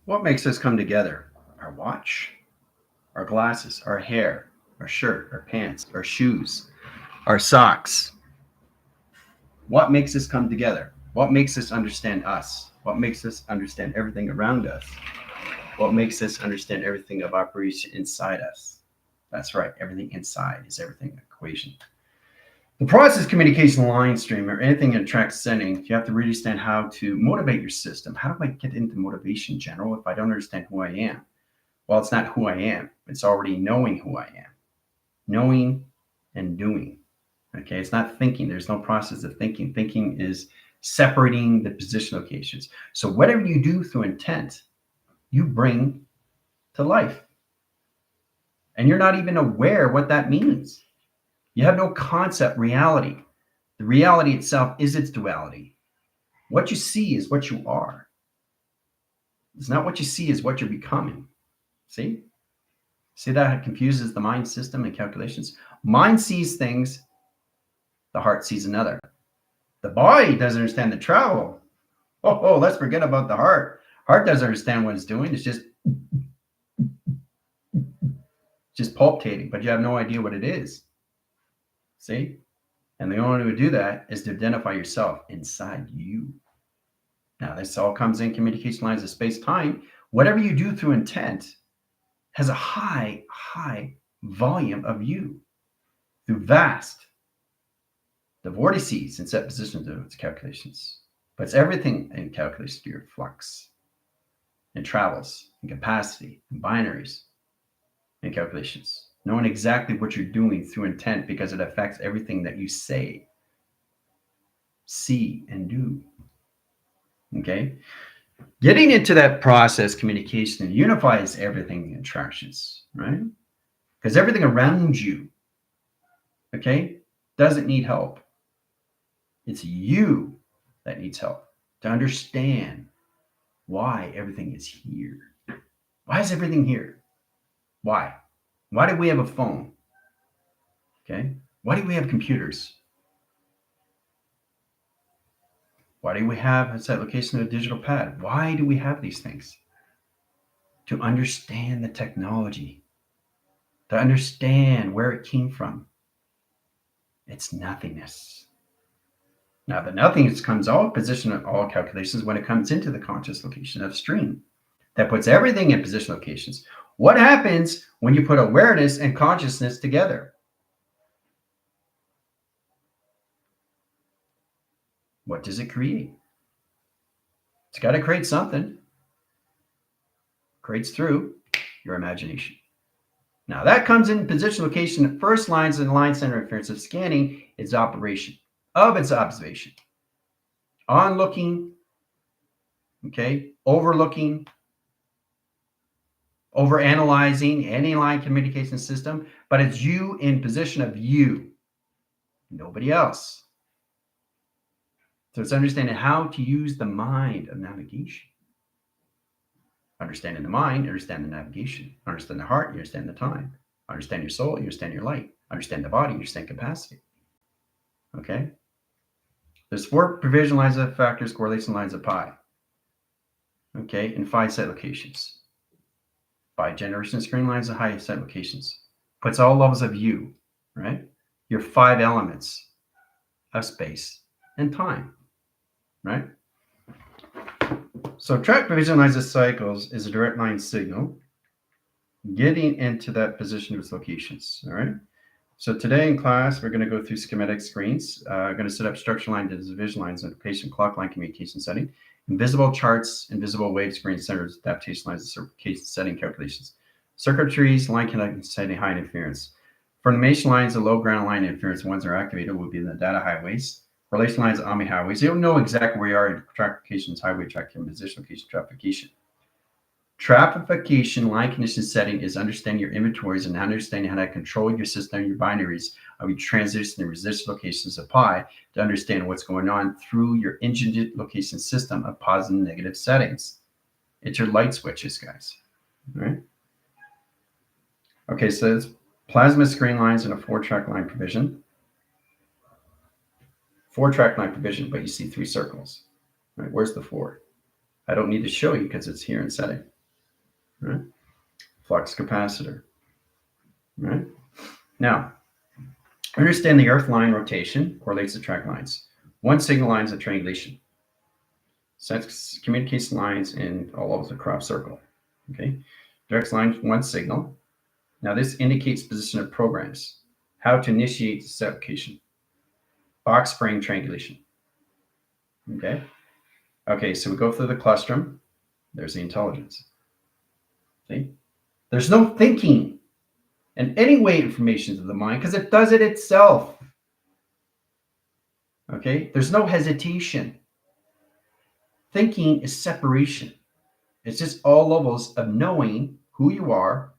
What makes us come together? Our watch, our glasses, our hair, our shirt, our pants, our shoes, our socks. What makes us come together? What makes us understand us? What makes us understand everything around us? What makes us understand everything of operation inside us? That's right, everything inside is everything equation. The process communication line stream or anything in track setting, you have to really understand how to motivate your system. How do I get into motivation in general if I don't understand who I am? Well, it's not who I am. It's already knowing who I am. Knowing and doing. Okay, it's not thinking. There's no process of thinking. Thinking is separating the position locations. So whatever you do through intent, you bring to life. And you're not even aware what that means. You have no concept reality. The reality itself is its duality. What you see is what you are. It's not what you see, is what you're becoming. See? See that confuses the mind system and calculations? Mind sees things, the heart sees another. The body doesn't understand the travel. Oh, let's forget about the heart. Heart doesn't understand what it's doing. It's just palpitating, but you have no idea what it is. See? And the only way to do that is to identify yourself inside you. Now, this all comes in communication lines of space-time. Whatever you do through intent has a high volume of you through vast. The vortices in set position to its calculations. But it's everything in calculation to your flux, and travels, and capacity, and binaries, and calculations. Knowing exactly what you're doing through intent because it affects everything that you say, see, and do. Okay? Getting into that process communication unifies everything in attractions, right? Because everything around you, okay, doesn't need help. It's you that needs help to understand why everything is here. Why is everything here? Why? Why do we have a phone? Okay. Why do we have computers? Why do we have a set location of a digital pad? Why do we have these things? To understand the technology, to understand where it came from. It's nothingness. Now, the nothingness comes all position of all calculations when it comes into the conscious location of stream. That puts everything in position locations. What happens when you put awareness and consciousness together? What does it create? It's got to create something. Creates through your imagination. Now that comes in position location. The first lines in the line center interference of scanning is operation of its observation. On looking, okay, overlooking, over analyzing any line communication system, but it's you in position of you, nobody else. So it's understanding how to use the mind of navigation. Understanding the mind, understand the navigation. Understand the heart, you understand the time. Understand your soul, you understand your light. Understand the body, you understand capacity. Okay? There's 4 provision lines of factors, correlation lines of pi. Okay, and 5 set locations. 5 generation screen lines of high set locations. Puts all levels of you, right? Your 5 elements of space and time, right? So track provision lines of cycles is a direct line signal getting into that position of its locations, all right? So today in class, we're going to go through schematic screens. I'm going to set up structure line to division lines, notification, clock line communication setting, invisible charts, invisible wave screen centers, adaptation lines, certification setting calculations, circuitries, line conducting setting, high interference. Formation lines, the low ground line interference ones are activated will be in the data highways. Relation lines, OMI highways. You don't know exactly where you are in track locations, highway track, position location, traffication. Traffication line condition setting is understanding your inventories and understanding how to control your system and your binaries of your transition and resistance locations of pi to understand what's going on through your engineered location system of positive and negative settings. It's your light switches, guys. All right. Okay, so it's plasma screen lines and a 4-track line provision. 4-track line provision, but you see 3 circles. Right? Where's the 4? I don't need to show you because it's here in setting. right? Flux capacitor, right? Now, understand the earth line rotation correlates to track lines. One signal line is a triangulation. Sets communication lines in all levels of crop circle. Okay, directs line one signal. Now this indicates position of programs. How to initiate this application. Box spring triangulation. Okay. Okay, so we go through the clustrum. There's the intelligence. See? There's no thinking in any way information to the mind because it does it itself. Okay, there's no hesitation. Thinking is separation. It's just all levels of knowing who you are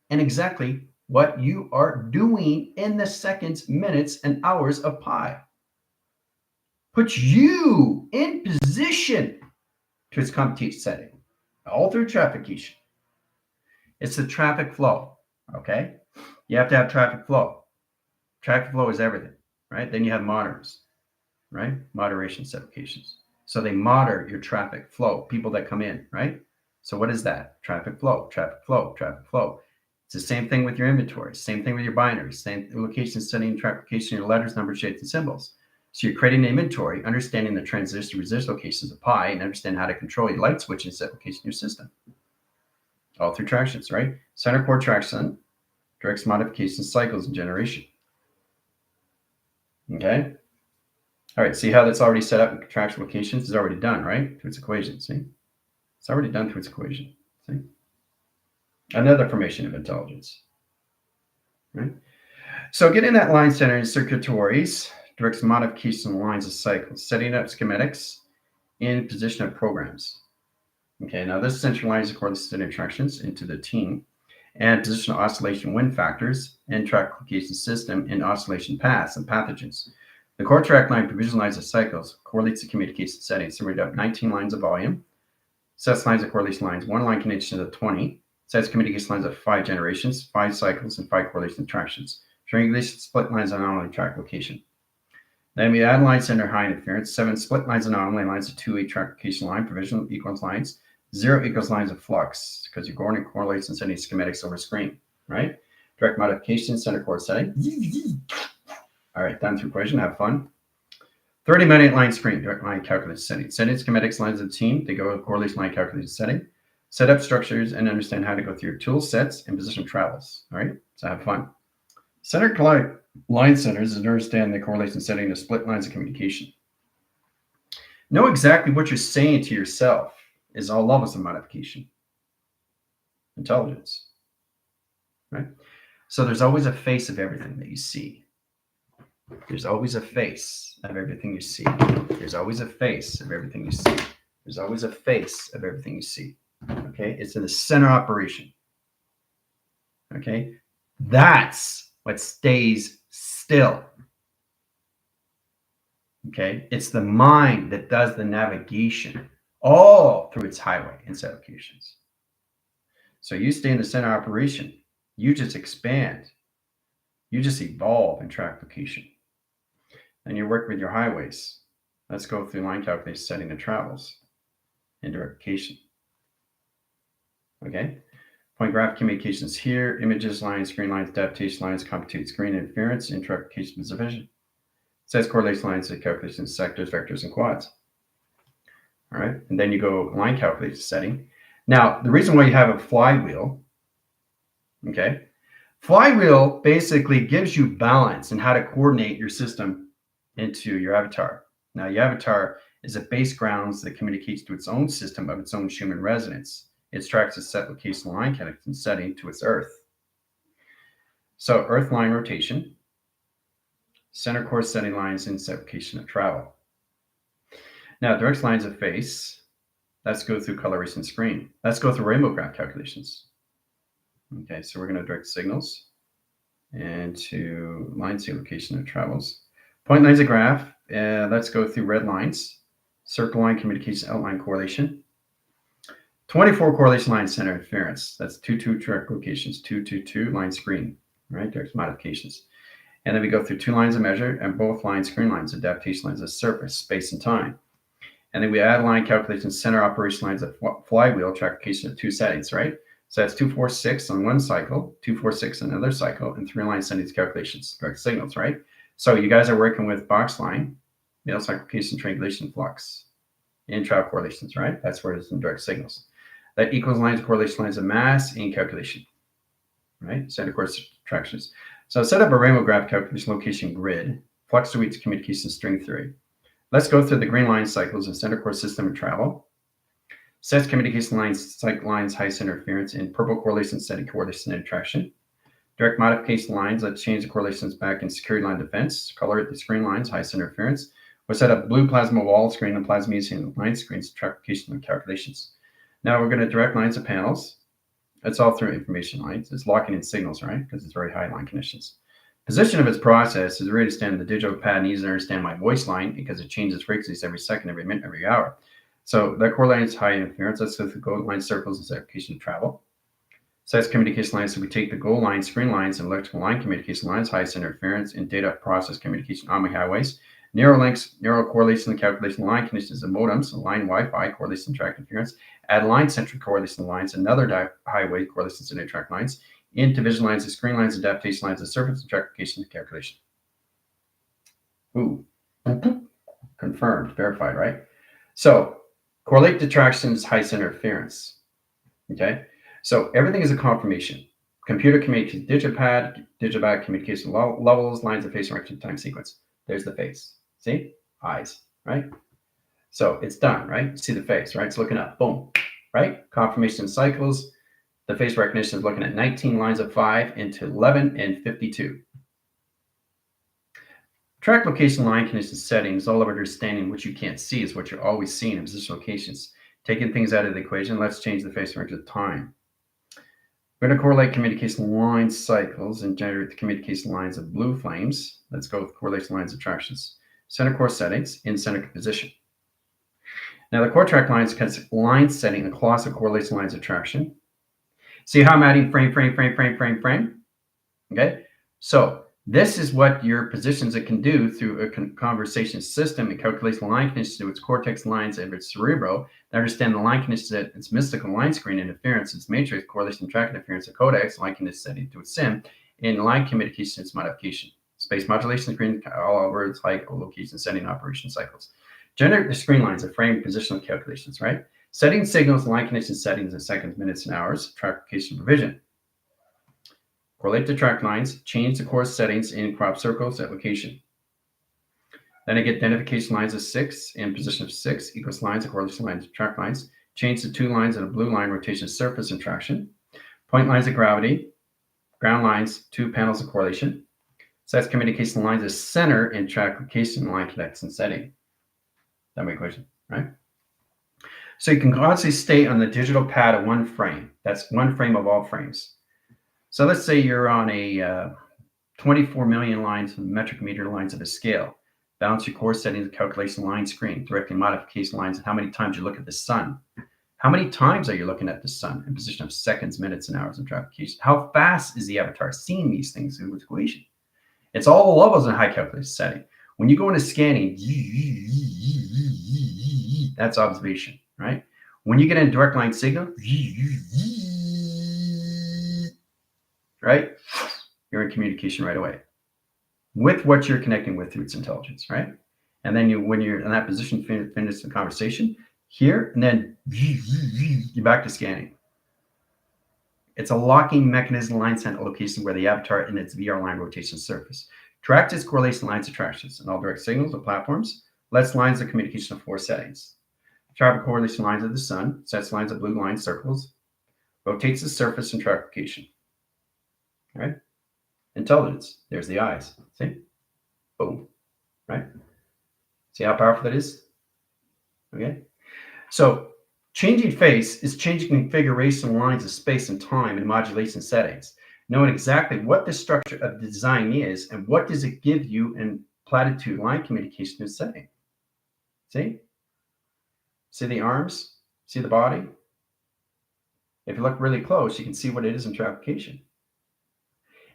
and exactly what you are doing in the seconds, minutes, and hours of pi. Puts you in position to its compute setting, all through traffication. It's the traffic flow, okay? You have to have traffic flow. Traffic flow is everything, right? Then you have moderators, right? Moderation applications. So they moderate your traffic flow, people that come in, right? So what is that? Traffic flow, traffic flow, traffic flow. It's the same thing with your inventory, same thing with your binaries, same location, setting, traffication, your letters, numbers, shapes, and symbols. So you're creating an inventory, understanding the transistor resist locations of pi, and understand how to control your light switches application in your system. All through tractions, right? Center core traction directs modification cycles and generation. Okay? All right, see how that's already set up in contraction locations? It's already done, right? Through its equation, see? It's already done through its equation, see? Another formation of intelligence, right? So getting that line center in circuitories directs modification of lines of cycles, setting up schematics in position of programs. Okay, now this centralizes correlated interactions into the team and positional oscillation wind factors and track location system in oscillation paths and pathogens. The core track line visualizes cycles, correlates the communication settings, so we have 19 lines of volume, sets lines of correlation lines, one line connection to 20, sets communication lines of 5 generations, 5 cycles, and 5 correlation interactions. Triangulation split lines on anomaly track location. Then we add line center high interference, 7 split lines of anomaly lines of 2-way track location line, provisional equals lines, 0 equals lines of flux, because you're going to correlates and sending schematics over screen, right? Direct modification, center core setting. All right, done through equation, have fun. 30-minute line screen, direct line calculation setting. Setting schematics lines of the team, they go correlation line calculation setting. Set up structures and understand how to go through your tool sets and position travels, all right? So have fun. Center line centers is to understand the correlation setting of split lines of communication. Know exactly what you're saying to yourself is all levels of modification. Intelligence, right? So there's always a face of everything that you see. There's always a face of everything you see. There's always a face of everything you see. There's always a face of everything you see. Okay, it's in the center operation. Okay, that's what stays still. Okay, it's the mind that does the navigation all through its highway and set locations. So you stay in the center operation. You just expand. You just evolve in track location. And you work with your highways. Let's go through line calculation, setting the travels, and direction. Okay. Point graph communications here, images, lines, screen lines, adaptation lines, compute screen interference, interpretation division. Sets correlation lines to calculation sectors, vectors, and quads. All right. And then you go line calculation setting. Now, the reason why you have a flywheel, okay, flywheel basically gives you balance and how to coordinate your system into your avatar. Now, your avatar is a base grounds that communicates to its own system of its own Schumann resonance. It tracks a set location line connection setting to its Earth. So Earth line rotation, center core setting lines in set location of travel. Now, direct lines of face, let's go through coloration screen. Let's go through rainbow graph calculations. Okay, so we're going to direct signals into line set location of travels. Point lines of graph, let's go through red lines, circle line communication outline correlation. 24 correlation line center interference. That's 2 track locations, 2 line screen, right? There's modifications. And then we go through 2 lines of measure and both line screen lines, adaptation lines of surface, space, and time. And then we add line calculations, center operation lines of flywheel, track location of 2 settings, right? So that's 2, 4, 6 on one cycle, 2, 4, 6 on another cycle, and 3 lines sending these calculations, direct signals, right? So you guys are working with box line, male cyclication, triangulation, flux, in-trial correlations, right? That's where there's some direct signals. That equals lines, correlation lines of mass in calculation, right? Center core subtractions. So set up a rainbow graph calculation location grid, flux to each communication string theory. Let's go through the green line cycles of center core system and travel. Sets communication lines, cycle lines, highest interference, in purple correlation setting correlation and attraction. Direct modification lines, let's change the correlations back in security line defense. Color the screen lines, highest interference. We'll set up blue plasma wall screen and plasma using line screens, trackification and calculations. Now we're going to direct lines of panels. That's all through information lines. It's locking in signals, right? Because it's very high line conditions. Position of its process is really to understand the digital pad needs to understand my voice line because it changes frequencies every second, every minute, every hour. So that correlates high interference. Let's go through goal line circles as application of travel. Sets communication lines. So we take the goal line, screen lines, and electrical line communication lines, highest interference, and data process communication on my highways. Narrow links, narrow correlation and calculation line conditions and modems, line Wi-Fi, correlation and track interference. Add line centric correlation lines, another highway correlations and track lines. Into vision lines and screen lines, adaptation lines, and surface and trackification and calculation. Ooh, confirmed, verified, right? So correlate detractions, highest interference. Okay, so everything is a confirmation. Computer communication, digipad communication levels, lines of phase direction, time sequence. There's the face. See, eyes, right? So it's done, right? See the face, right? It's looking up, boom, right? Confirmation cycles. The face recognition is looking at 19 lines of 5 into 11 and 52. Track location line condition settings, all of understanding what you can't see is what you're always seeing in position locations. Taking things out of the equation, let's change the face direction to time. We're going to correlate communication line cycles and generate the communication lines of blue flames. Let's go with correlation lines attractions. Center core settings in center position. Now the core track lines has line setting and colossal correlation lines attraction. See how I'm adding frame. Okay, so this is what your positions it can do through a conversation system and calculation line conditions to its cortex lines and its cerebro. They understand the line conditions at its mystical line screen interference, its matrix, correlation track interference, a codex, line condition setting to its sim, in line communication, its modification. Space modulation screen, all over its like location setting operation cycles. Generate the screen lines of frame positional calculations, right? Setting signals, line condition settings in seconds, minutes, and hours, trackification provision. Correlate the track lines, change the course settings in crop circles at location. Then I get identification lines of 6 and position of 6 equals lines of correlation lines of track lines. Change the 2 lines and a blue line rotation surface and traction. Point lines of gravity, ground lines, 2 panels of correlation. Sets communication lines of center and track location line connects and setting. That my equation, right? So you can constantly stay on the digital pad of one frame. That's one frame of all frames. So let's say you're on a 24 million lines of metric meter lines of a scale. Balance your core settings, calculation line screen, directly modification lines, and how many times you look at the sun. How many times are you looking at the sun in position of seconds, minutes, and hours of trackification? How fast is the avatar seeing these things in the equation? It's all the levels in high calculation setting. When you go into scanning, that's observation, right? When you get in direct line signal, right? You're in communication right away with what you're connecting with through its intelligence, right? And then when you're in that position, finish the conversation here, and then you're back to scanning. It's a locking mechanism line center location where the avatar in its VR line rotation surface. Track its correlation lines attractions and all direct signals of platforms. Lets lines of communication of 4 settings. Travel correlation lines of the sun, sets lines of blue line circles, rotates the surface and trackification. All right? Intelligence. There's the eyes. See? Boom. Right? See how powerful that is? Okay? So changing face is changing configuration lines of space and time and modulation settings. Knowing exactly what the structure of the design is and what does it give you in platitude line communication is setting. See? See the arms? See the body? If you look really close, you can see what it is in trackification.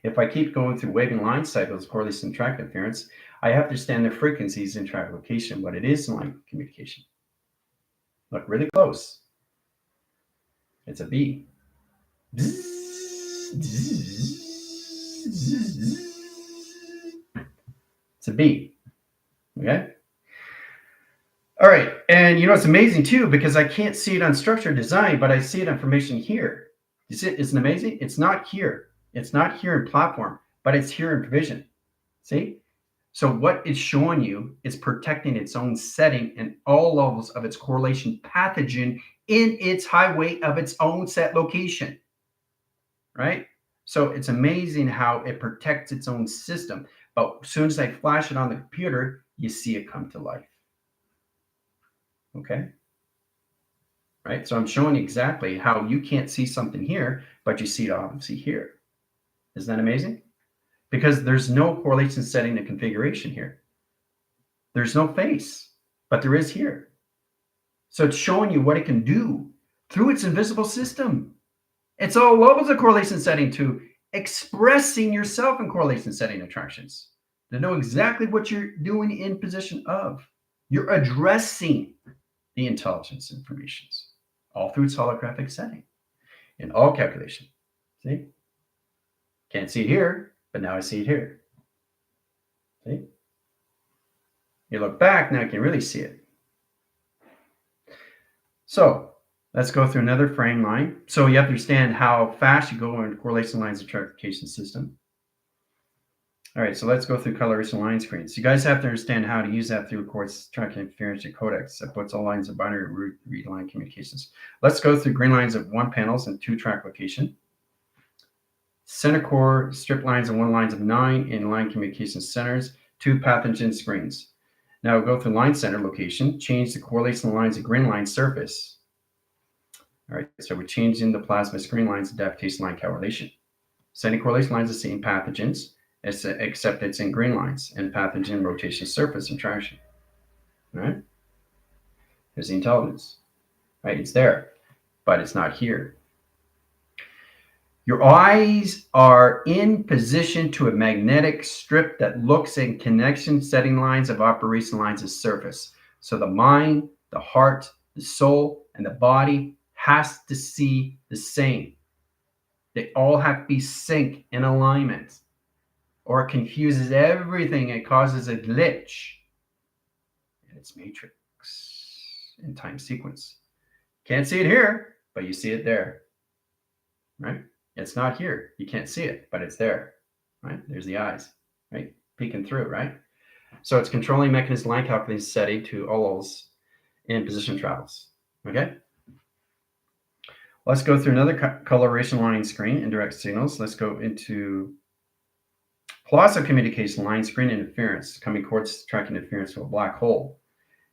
If I keep going through waving line cycles, correlation and track interference, I have to understand the frequencies in track location, what it is in line communication. Look really close. It's a B. It's a beat. Okay. All right. And you know, it's amazing too, because I can't see it on structure design, but I see it on information here. You see it? Isn't it amazing? It's not here. It's not here in platform, but it's here in provision. See? So what it's showing you is protecting its own setting and all levels of its correlation pathogen in its highway of its own set location, right? So it's amazing how it protects its own system. But as soon as I flash it on the computer, you see it come to life. Okay? Right? So I'm showing you exactly how you can't see something here, but you see it obviously here. Isn't that amazing? Because there's no correlation setting and configuration here. There's no face, but there is here. So it's showing you what it can do through its invisible system. It's all levels of correlation setting to expressing yourself in correlation setting attractions. To know exactly what you're doing in position of. You're addressing the intelligence informations all through its holographic setting in all calculation. See? Can't see it here, but now I see it here. See? You look back, now you can really see it. So let's go through another frame line. So you have to understand how fast you go in correlation lines of trackification system. All right, so let's go through coloration line screens. You guys have to understand how to use that through, of course, tracking interference codecs that puts all lines of binary read line communications. Let's go through green lines of 1 panels and 2 track location. Center core strip lines and 1 lines of 9 in line communication centers, 2 pathogen screens. Now we'll go through line center location, change the correlation lines of green line surface. All right, so we're changing the plasma screen lines to adaptation line correlation. Setting correlation lines the same pathogens, except it's in green lines and pathogen rotation surface interaction. All right, there's the intelligence. Right, it's there, but it's not here. Your eyes are in position to a magnetic strip that looks in connection setting lines of operation lines of surface. So the mind, the heart, the soul, and the body has to see the same. They all have to be sync in alignment, or it confuses everything. It causes a glitch in its matrix in time sequence. Can't see it here, but you see it there, right? It's not here. You can't see it, but it's there, right? There's the eyes, right? Peeking through, right? So it's controlling mechanism line calculation setting to all levels in position travels, okay? Let's go through another coloration line screen, indirect signals. Let's go into plasma communication line screen interference, coming towards tracking interference to a black hole.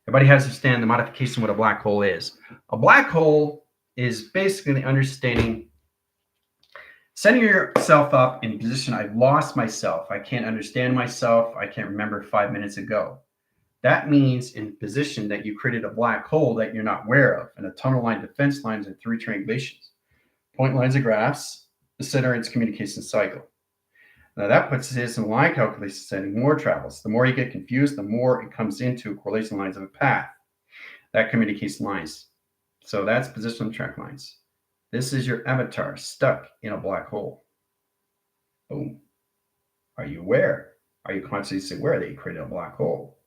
Everybody has to understand the modification what a black hole is. A black hole is basically understanding setting yourself up in position, I've lost myself. I can't understand myself. I can't remember 5 minutes ago. That means in position that you created a black hole that you're not aware of, and a tunnel line, defense lines, and 3 triangulations. Point lines of graphs, the center its communication cycle. Now that puts this in line calculation setting more travels. The more you get confused, the more it comes into correlation lines of a path. That communication lines. So that's position track lines. This is your avatar stuck in a black hole. Boom. Are you aware? Are you consciously aware that you created a black hole?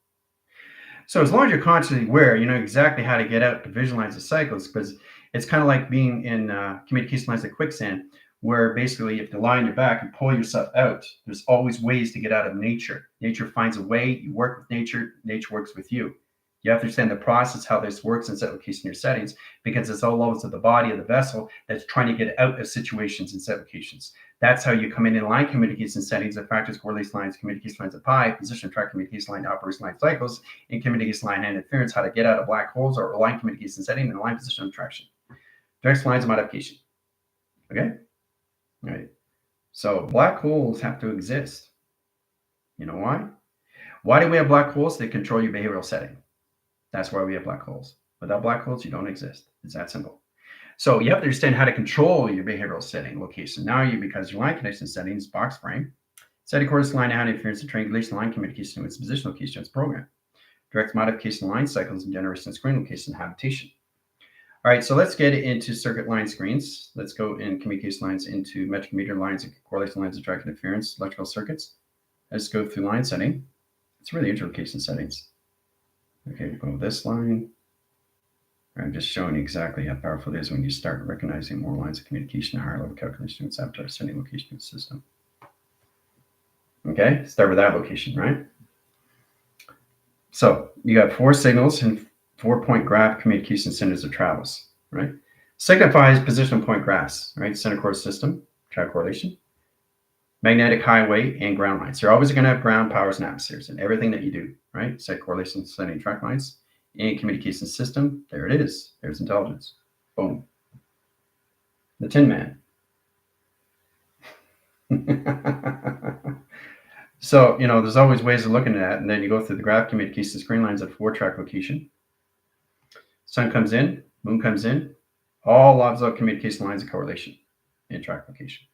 So as long as you're consciously aware, you know exactly how to get out to visualize the cycles, because it's kind of like being in communication lines like quicksand, where basically if you lie on your back and pull yourself out, there's always ways to get out of nature. Nature finds a way. You work with nature. Nature works with you. You have to understand the process, how this works in set location your settings, because it's all levels of the body of the vessel that's trying to get out of situations and set locations. That's how you come in line communication settings of factors, correlation lines, communication lines of pi, position track communication line, operation line cycles, and communication line and interference, how to get out of black holes or line communication setting and line position attraction. Direct lines of modification. Okay? All right. So black holes have to exist. You know why? Why do we have black holes? They control your behavioral setting. That's why we have black holes. Without black holes, you don't exist. It's that simple. So you have to understand how to control your behavioral setting location. Now because your line connection settings, box frame, setting course line out interference and triangulation line communication with its position location, its program. Direct modification line cycles and generation screen location habitation. All right, so let's get into circuit line screens. Let's go in communication lines into metric meter lines, correlation lines, and track interference, electrical circuits. Let's go through line setting. It's really interlocation settings. Okay, we'll go with this line. I'm just showing you exactly how powerful it is when you start recognizing more lines of communication, higher level calculations after sending location of the system. Okay, start with that location, right? So you got 4 signals and 4-point graph communication centers of travels, right? Signifies positional point graphs, right? Center core system, track correlation, magnetic highway, and ground lines. You're always going to have ground, powers, and atmospheres in everything that you do, right? Set correlation, sending track lines, and communication system. There it is. There's intelligence. Boom. The Tin Man. So, there's always ways of looking at it. And then you go through the graph communication screen lines at 4-track location. Sun comes in, moon comes in, all logs out communication lines of correlation in track location.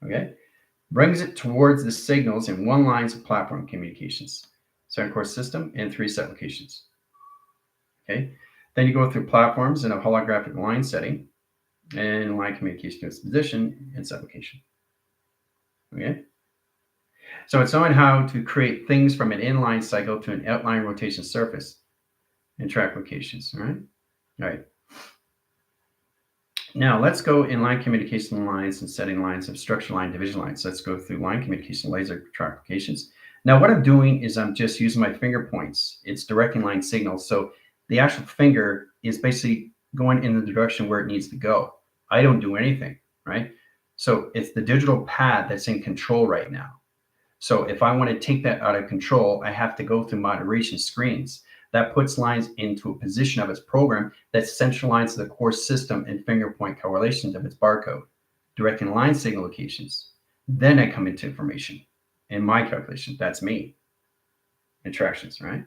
Okay? Brings it towards the signals in 1 lines of platform communications, center core system, and 3 set locations. Okay? Then you go through platforms in a holographic line setting and line communication to its position and set location. Okay? So it's knowing how to create things from an inline cycle to an outline rotation surface in track locations. All right. All right. Now let's go in line communication lines and setting lines of structure line division lines. Let's go through line communication laser track locations. Now what I'm doing is I'm just using my finger points. It's directing line signals. So the actual finger is basically going in the direction where it needs to go. I don't do anything, right? So it's the digital pad that's in control right now. So if I want to take that out of control, I have to go through moderation screens. That puts lines into a position of its program that centralizes the core system and finger point correlations of its barcode, directing line signal locations. Then I come into information in my calculation. That's me. Interactions, right?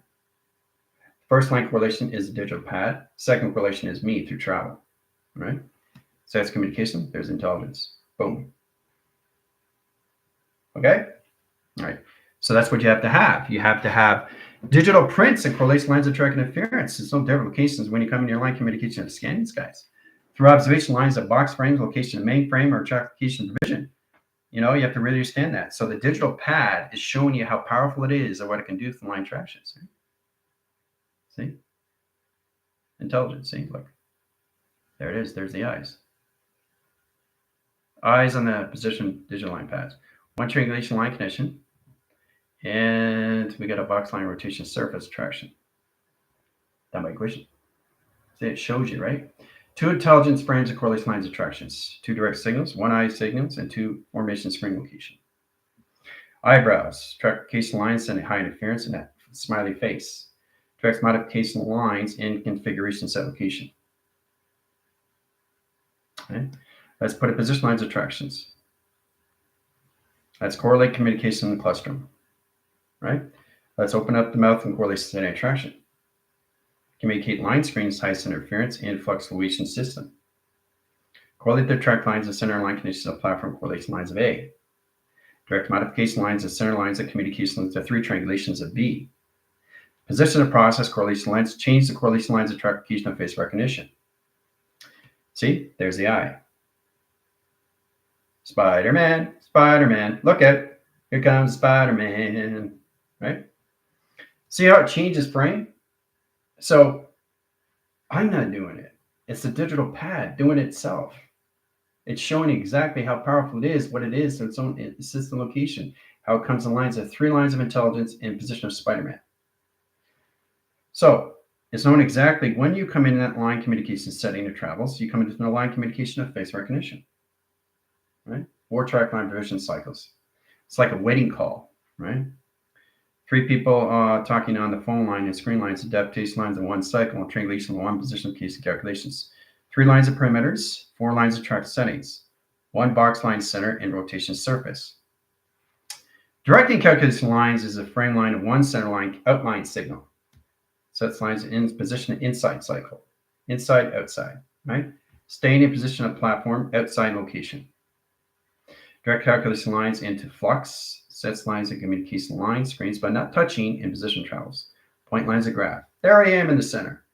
First line correlation is the digital pad. Second correlation is me through travel, right? So that's communication. There's intelligence. Boom. Okay? All right. So that's what you have to have. You have to have digital prints and correlation lines of track interference. It's no different locations when you come in your line communication of scanning skies. Through observation lines of box frames, location of main frame, or track location division. You have to really understand that. So the digital pad is showing you how powerful it is and what it can do with the line tractions. See? Intelligence. See? Look. There it is. There's the eyes. Eyes on the position digital line pads. 1 triangulation line connection. And we got a box line rotation surface traction. Done by equation. See, it shows you, right? 2 intelligence frames of correlation lines of tractions. 2 direct signals, 1 eye signals, and 2 formation screen location. Eyebrows, track location lines and high interference, and that smiley face. Tracks modification lines in configuration set location. Okay. Let's put a position lines of tractions. Let's correlate communication in the cluster. Right? Let's open up the mouth and correlate center traction. Communicate line screens, highest interference, and fluctuation system. Correlate the track lines and center line conditions of platform correlation lines of A. Direct modification lines and center lines of communication to 3 triangulations of B. Position of process correlation lines, change the correlation lines of track location of face recognition. See, there's the eye. Spider-Man, Spider-Man, look out. Here comes Spider-Man. Right? See how it changes frame? So I'm not doing it. It's the digital pad doing it itself. It's showing exactly how powerful it is, what it is, its own system location, how it comes in lines of 3 lines of intelligence in position of Spider-Man. So it's known exactly when you come in that line communication setting of travels, you come into the line communication of face recognition. Right? 4 track line division cycles. It's like a waiting call, right? 3 people talking on the phone line and screen lines, adaptation lines in 1 cycle, and triangulation in 1 position case calculations. 3 lines of perimeters, 4 lines of track settings, 1 box line center and rotation surface. Directing calculation lines is a frame line of 1 center line outline signal. Sets lines in position inside cycle, inside, outside, right? Staying in position of platform, outside location. Direct calculation lines into flux, sets lines of communication lines, screens, but not touching in position travels. Point lines of graph. There I am in the center.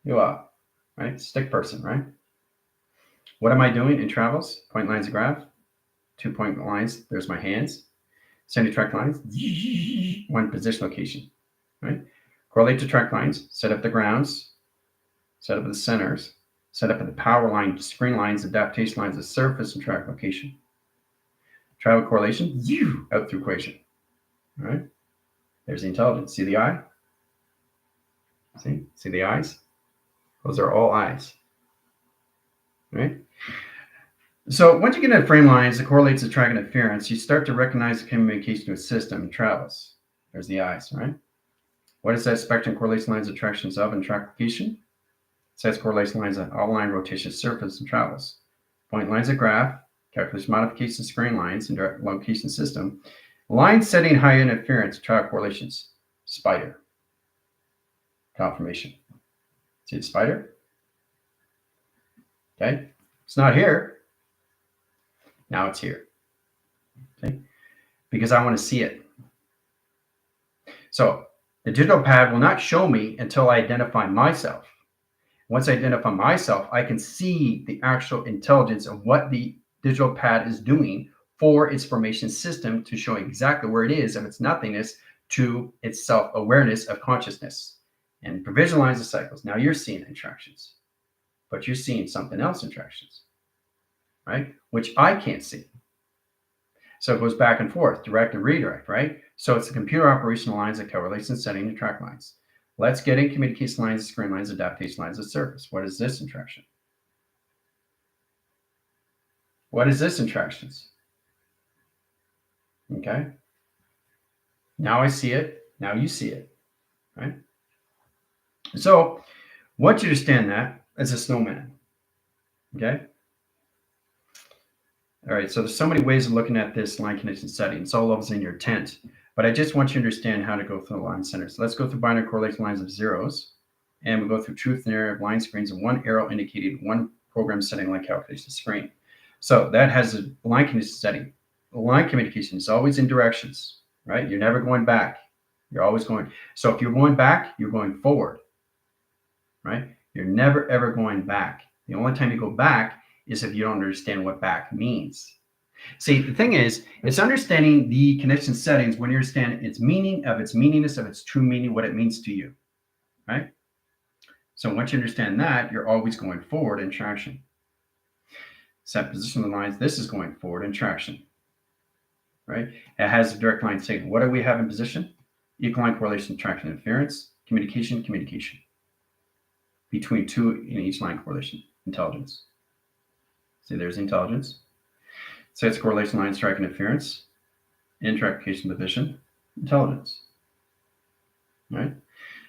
You up, right? Stick person, right? What am I doing in travels? Point lines of graph, 2-point lines. There's my hands. Sending track lines, one position location, right? Correlate to track lines, set up the grounds, set up the centers, set up the power line, screen lines, adaptation lines, the surface and track location. Travel correlation, out through equation, all right? There's the intelligence. See the eye? See the eyes? Those are all eyes, right? So once you get into frame lines that correlates to track interference, you start to recognize the communication to a system and travels. There's the eyes, right? What is that spectrum correlation lines, attractions of, and track location? Sets correlation lines on all line rotation surface and travels. Point lines of graph, calculation modification screen lines and direct location system. Line setting high interference, track correlations. Spider. Confirmation. See the spider? Okay. It's not here. Now it's here. Okay. Because I want to see it. So the digital pad will not show me until I identify myself. Once I identify myself, I can see the actual intelligence of what the digital pad is doing for its formation system to show exactly where it is of its nothingness to its self-awareness of consciousness and provisionalize the cycles. Now you're seeing interactions, but you're seeing something else interactions, right? Which I can't see. So it goes back and forth, direct and redirect, right? So it's the computer operational lines that correlates and setting the track lines. Let's get in communication lines, screen lines, adaptation lines of surface. What is this interaction? What is this interactions? Okay. Now I see it. Now you see it, right? So once you understand that, as a snowman, okay? All right, so there's so many ways of looking at this line condition setting. It's all levels in your tent, but I just want you to understand how to go through the line centers. So let's go through binary correlation lines of zeros, and we'll go through truth and error of line screens and one arrow indicating one program setting line calculation screen. So that has a line condition setting. Line communication is always in directions, right? You're never going back. You're always going. So if you're going back, you're going forward, right? You're never, ever going back. The only time you go back is if you don't understand what back means. See, the thing is, it's understanding the condition settings when you understand its meaning, of its meaningness, of its true meaning, what it means to you, right? So once you understand that, you're always going forward in traction. Set position of the lines. This is going forward in traction, right? It has a direct line signal. What do we have in position? Equal line correlation, traction interference, communication, communication. Between two in each line correlation, intelligence. See, there's intelligence. Sets correlation lines, track interference, intra-application division, intelligence. All right.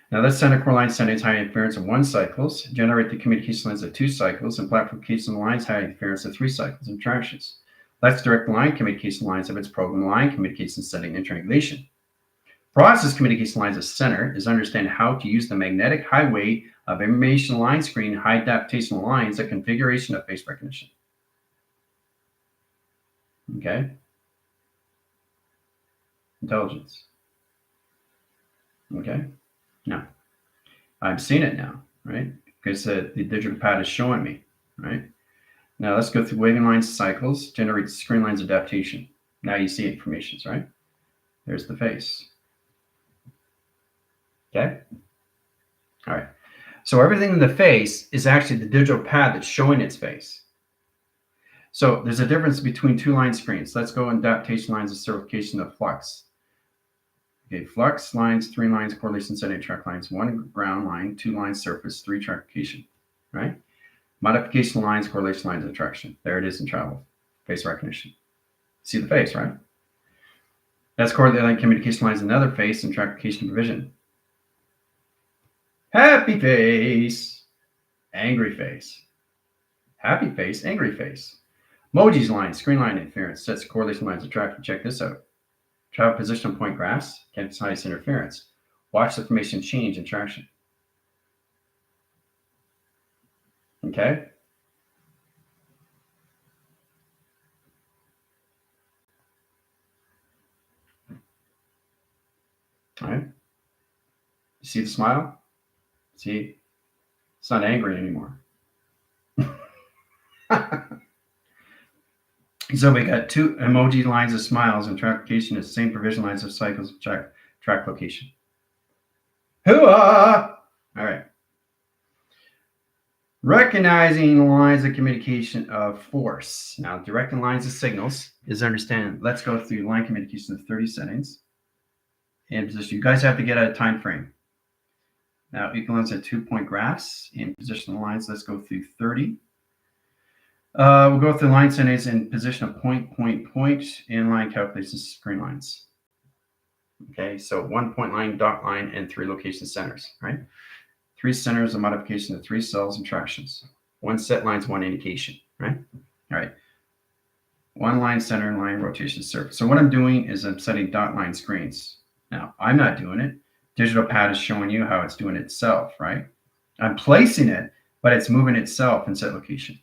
Now let's send a core line settings high interference of 1 cycles, generate the communication lines of 2 cycles, and platform communication lines high interference of 3 cycles and tractions. Let's direct the line communication lines of its program line communication setting and triangulation. Process communication lines of center is understand how to use the magnetic highway of information line screen high adaptation lines of configuration of face recognition. Okay. Intelligence. Okay. Now, I'm seeing it now, right? Because the digital pad is showing me, right? Now let's go through waving lines cycles, generate screen lines adaptation. Now you see informations, right? There's the face. Okay. All right. So everything in the face is actually the digital pad that's showing its face. So there's a difference between 2 line screens. Let's go in adaptation lines of certification of flux. Okay, flux lines, 3 lines, correlation setting track lines, 1 ground line, 2 lines surface, 3 trackification, right? Modification lines, correlation lines, attraction. There it is in travel. Face recognition. See the face, right? That's correlated line communication lines, another face, and trackification provision. Happy face, angry face. Happy face, angry face. Emojis line, screen line interference, sets correlation lines, attraction. Check this out. Travel position point graphs, can size interference. Watch the formation change in traction. Okay? All right. You see the smile? See It's not angry anymore. So we got two emoji lines of smiles, and track location is the same provision lines of cycles of track location. Hoo-ah! All right. Recognizing the lines of communication of force. Now, directing lines of signals is understanding. Let's go through line communication of 30 settings and position. You guys have to get a time frame. Now, equivalence at 2-point graphs and position the lines. Let's go through 30. We'll go through line settings and position of point, and line calculations, screen lines. Okay, so 1-point line, dot line, and 3 location centers, right? 3 centers of modification of 3 cells and tractions. 1 set lines, 1 indication, right? All right. 1 line center, line rotation surface. So what I'm doing is I'm setting dot line screens. Now, I'm not doing it. Digital pad is showing you how it's doing it itself, right? I'm placing it, but it's moving itself in set location.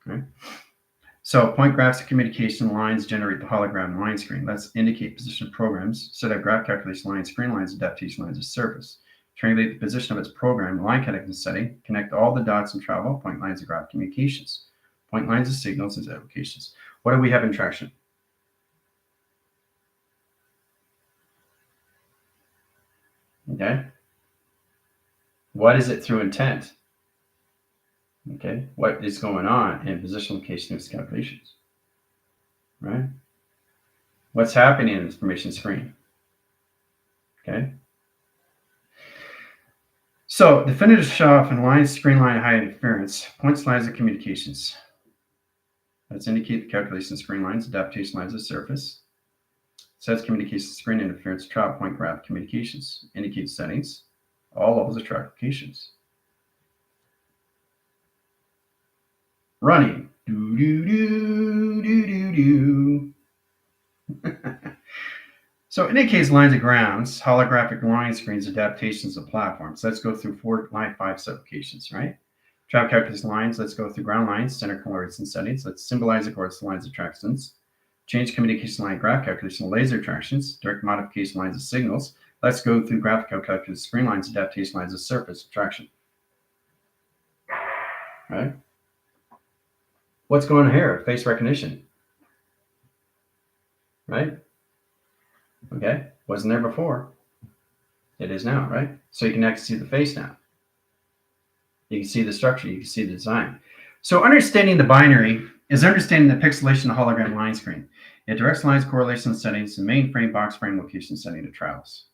Okay. So point graphs of communication lines generate the hologram line screen. Let's indicate position of programs. Set up graph calculation lines, screen lines, adaptation lines of surface. Triangulate the position of its program, line connection setting, connect all the dots and travel, point lines of graph communications, point lines of signals and applications. What do we have in traction? Okay. What is it through intent? Okay. What is going on in position location of calculations? Right? What's happening in the information screen? Okay. So definitive shut-off and line screen line height interference, points lines of communications. Let's indicate the calculation screen lines, adaptation lines of surface. Sets communication screen interference, travel point graph communications. Indicates settings, all levels of track locations. Running. Do do do do do do. So indicates lines of grounds, holographic line screens, adaptations of platforms. Let's go through 4 line 5 sublocations, right? Track calculation lines. Let's go through ground lines, center coordinates and settings. Let's symbolize the coordinates lines of tractions. Change communication line graph calculation, laser tractions, direct modification lines of signals. Let's go through graphical calculation screen lines, adaptation lines of surface traction. Right? What's going on here? Face recognition. Right? Okay, wasn't there before. It is now, right? So you can actually see the face now. You can see the structure, you can see the design. So understanding the binary is understanding the pixelation of hologram line screen. It directs lines, correlation settings, and mainframe, box frame, location setting to travels.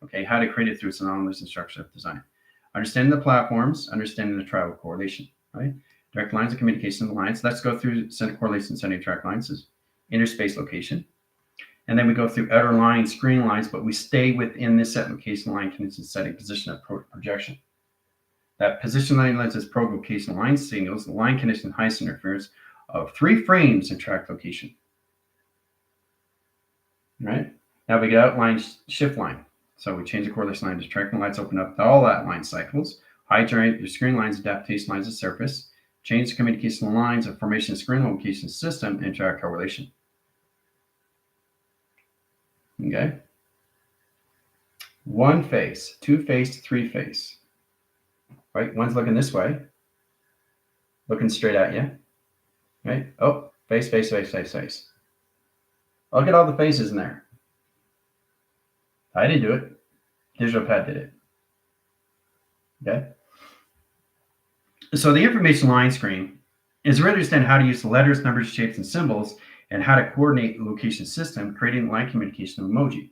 Okay, how to create it through synonymous and structure of design. Understanding the platforms, understanding the travel correlation, right? Direct lines of communication lines. Let's go through center correlation setting track lines, is interspace location. And then we go through outer line, screen lines, but we stay within this set location line condition setting position of projection. That position line lens is pro-location line signals, the line condition highest interference of 3 frames in track location. Right? Now we get outline shift line. So we change the correlation line to tracking lights, open up all outline cycles, hydrate your screen lines, adaptation lines of surface, change the communication lines of formation screen location system, and track correlation. Okay. 1 face, 2 face, 3 face. Right? One's looking this way, looking straight at you. Right? Oh, face, face, face, face, face. Look at all the faces in there. I didn't do it. Digital pad did it. Okay. So the information line screen is really understand how to use the letters, numbers, shapes, and symbols, and how to coordinate the location system, creating line communication emoji.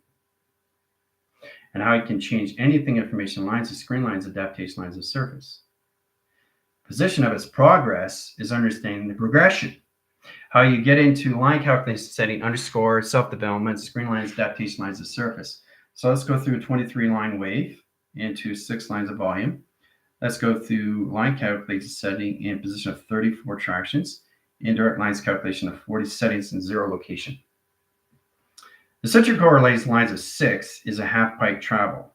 And how you can change anything information lines to screen lines, adaptation lines of surface. Position of its progress is understanding the progression. How you get into line calculation setting, underscore, self-development, screen lines, adaptation lines of surface. So let's go through a 23 line wave into 6 lines of volume. Let's go through line calculation setting in position of 34 tractions, indirect lines calculation of 40 settings and 0 location. The central correlation lines of 6 is a half pipe travel.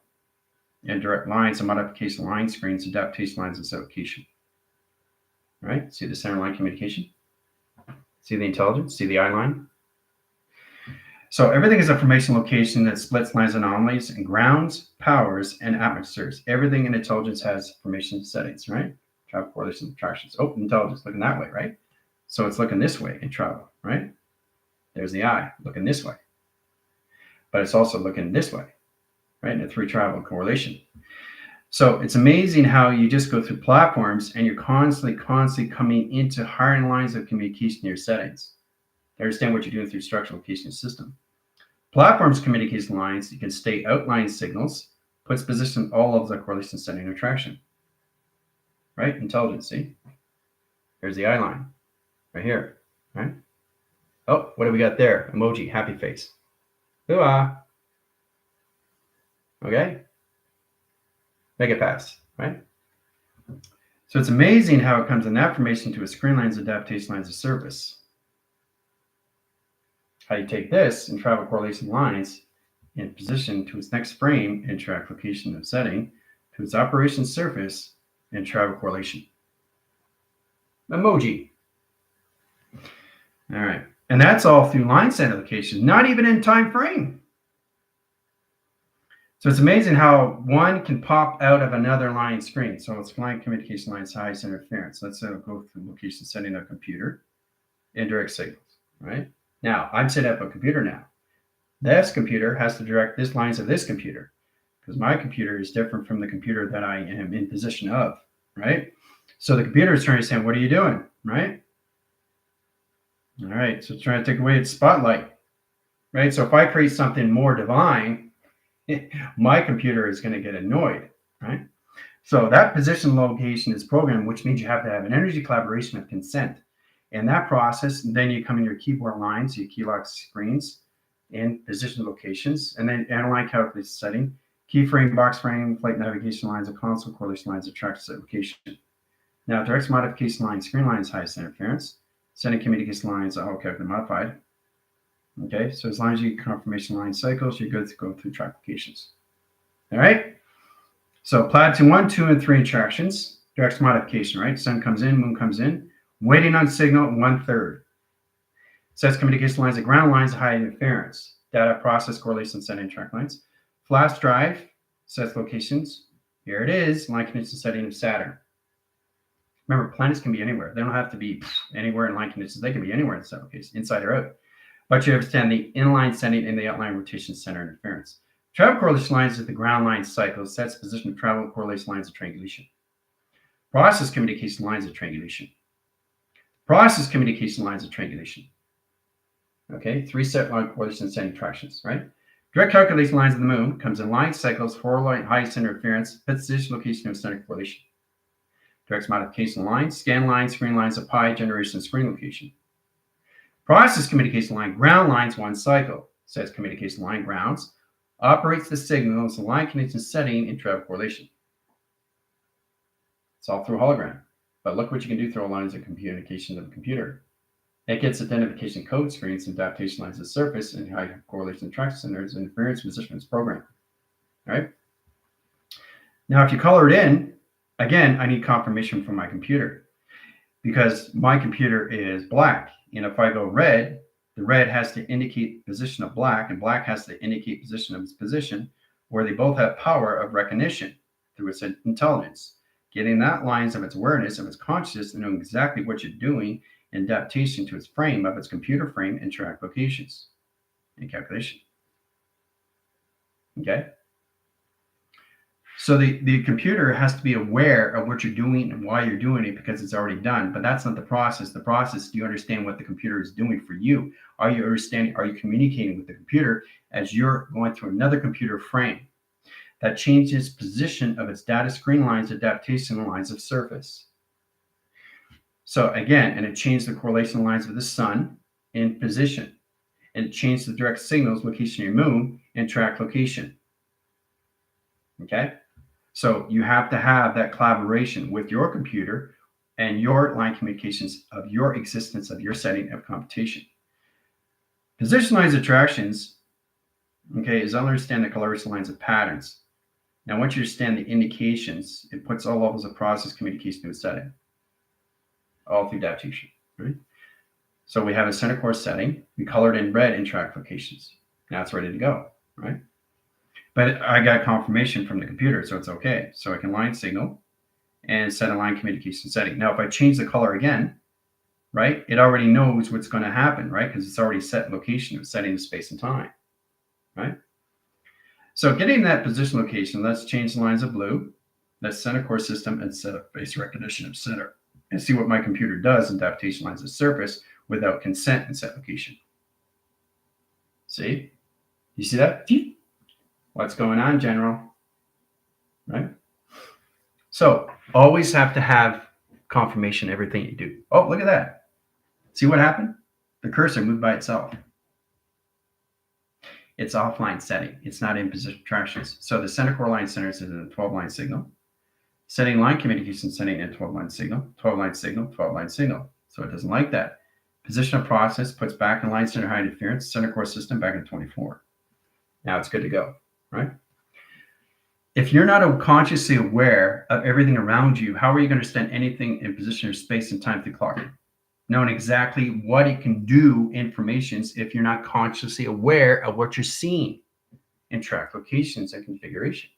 And direct lines and modification line screens, adaptation lines, and sublocation. Right? See the center line communication? See the intelligence? See the eye line? So everything is a formation location that splits lines, anomalies, and grounds, powers, and atmospheres. Everything in intelligence has formation settings, right? Travel, correlation, attractions. Oh, intelligence looking that way, right? So it's looking this way in travel, right? There's the eye looking this way. But it's also looking this way, right? In a 3 travel correlation. So it's amazing how you just go through platforms and you're constantly coming into higher lines of communication in your settings. To understand what you're doing through structural location system. Platforms communication lines, you can state outline signals, puts position all of the correlation setting and attraction. Right? Intelligence, see? There's the eye line. Right here. Right? Oh, what do we got there? Emoji, happy face. Hoo-ah. Okay? Make it pass, right? So it's amazing how it comes in that formation to a screen lines, adaptation lines of service. How you take this and travel correlation lines in position to its next frame and track location of setting to its operation surface and travel correlation. Emoji. All right. And that's all through line set location, not even in time frame. So it's amazing how one can pop out of another line screen. So it's line communication lines, highest interference. Let's go through location setting of computer, indirect signals, right? Now, I'm set up a computer now. This computer has to direct this lines of this computer because my computer is different from the computer that I am in position of, right? So the computer is trying to say, what are you doing, right? All right, so it's trying to take away its spotlight, right? So if I create something more divine, my computer is going to get annoyed, right? So that position location is programmed, which means you have to have an energy collaboration of consent. And that process, and then you come in your keyboard lines, your key lock screens, and position locations, and then analyze calculate setting, keyframe, box frame, flight navigation lines, of console correlation lines, of track set location. Now, direct modification line, screen lines, highest interference, sending communication lines, all calculated modified. Okay, so as long as you confirmation line cycles, you're good to go through track locations. All right. So plateau 1, 2, and 3 interactions, direct modification, right? Sun comes in, moon comes in, waiting on signal 1/3. Sets communication lines at ground lines, high interference. Data process correlation setting track lines. Flash drive sets locations. Here it is, line condition setting of Saturn. Remember, planets can be anywhere. They don't have to be anywhere in line conditions. They can be anywhere in this application, inside or out. But you understand the inline setting and the outline rotation center interference. Travel correlation lines at the ground line cycle sets position of travel correlation lines of triangulation. Process communication lines of triangulation. Process communication lines of triangulation. Okay, 3 set line correlation setting tractions, right? Direct calculation lines of the moon comes in line cycles, 4 line highest interference, position location of center correlation. Direct modification lines, scan lines, screen lines of pi, generation, screen location. Process communication line, ground lines, 1 cycle, sets communication line grounds, operates the signals, the line condition setting, and travel correlation. It's all through hologram. But look what you can do through lines of communication of a computer. It gets identification code screens and adaptation lines of surface and high correlation track centers, interference, position, is programmed. All right. Now, if you color it in, again, I need confirmation from my computer because my computer is black. And if I go red, the red has to indicate position of black, and black has to indicate position of its position, where they both have power of recognition through its intelligence, getting that lines of its awareness, of its consciousness, and knowing exactly what you're doing, and adaptation to its frame of its computer frame and track locations and calculation. Okay. So the computer has to be aware of what you're doing and why you're doing it because it's already done. But that's not the process. The process, do you understand what the computer is doing for you? Are you understanding? Are you communicating with the computer as you're going through another computer frame that changes position of its data screen lines, adaptation lines of surface? So again, and it changed the correlation lines of the sun in position, and it changed the direct signals, location of your moon, and track location. Okay. So you have to have that collaboration with your computer and your line communications of your existence of your setting of computation. Position lines attractions, okay, is understand the coloration lines of patterns. Now, once you understand the indications, it puts all levels of process communication to a setting, all through adaptation, right? So we have a center core setting. We colored in red in track locations. Now it's ready to go, right? But I got confirmation from the computer, so it's okay. So I can line signal and set a line communication setting. Now, if I change the color again, right, it already knows what's going to happen, right? Because it's already set location, it's setting the space and time, right? So getting that position location, let's change the lines of blue. Let's center core system and set up face recognition of center and see what my computer does in adaptation lines of surface without consent and set location. See? You see that? What's going on, General? Right? So always have to have confirmation everything you do. Oh, look at that. See what happened? The cursor moved by itself. It's offline setting. It's not in position attractions. So the center core line centers in a 12-line signal. Setting line communication setting in 12-line signal, 12-line signal, 12-line signal. So it doesn't like that. Position of process puts back in line center high interference, center core system back in 24. Now it's good to go, right? If you're not consciously aware of everything around you, how are you going to understand anything in position or space and time through clocking? Knowing exactly what it can do, informations, if you're not consciously aware of what you're seeing in track locations and configuration.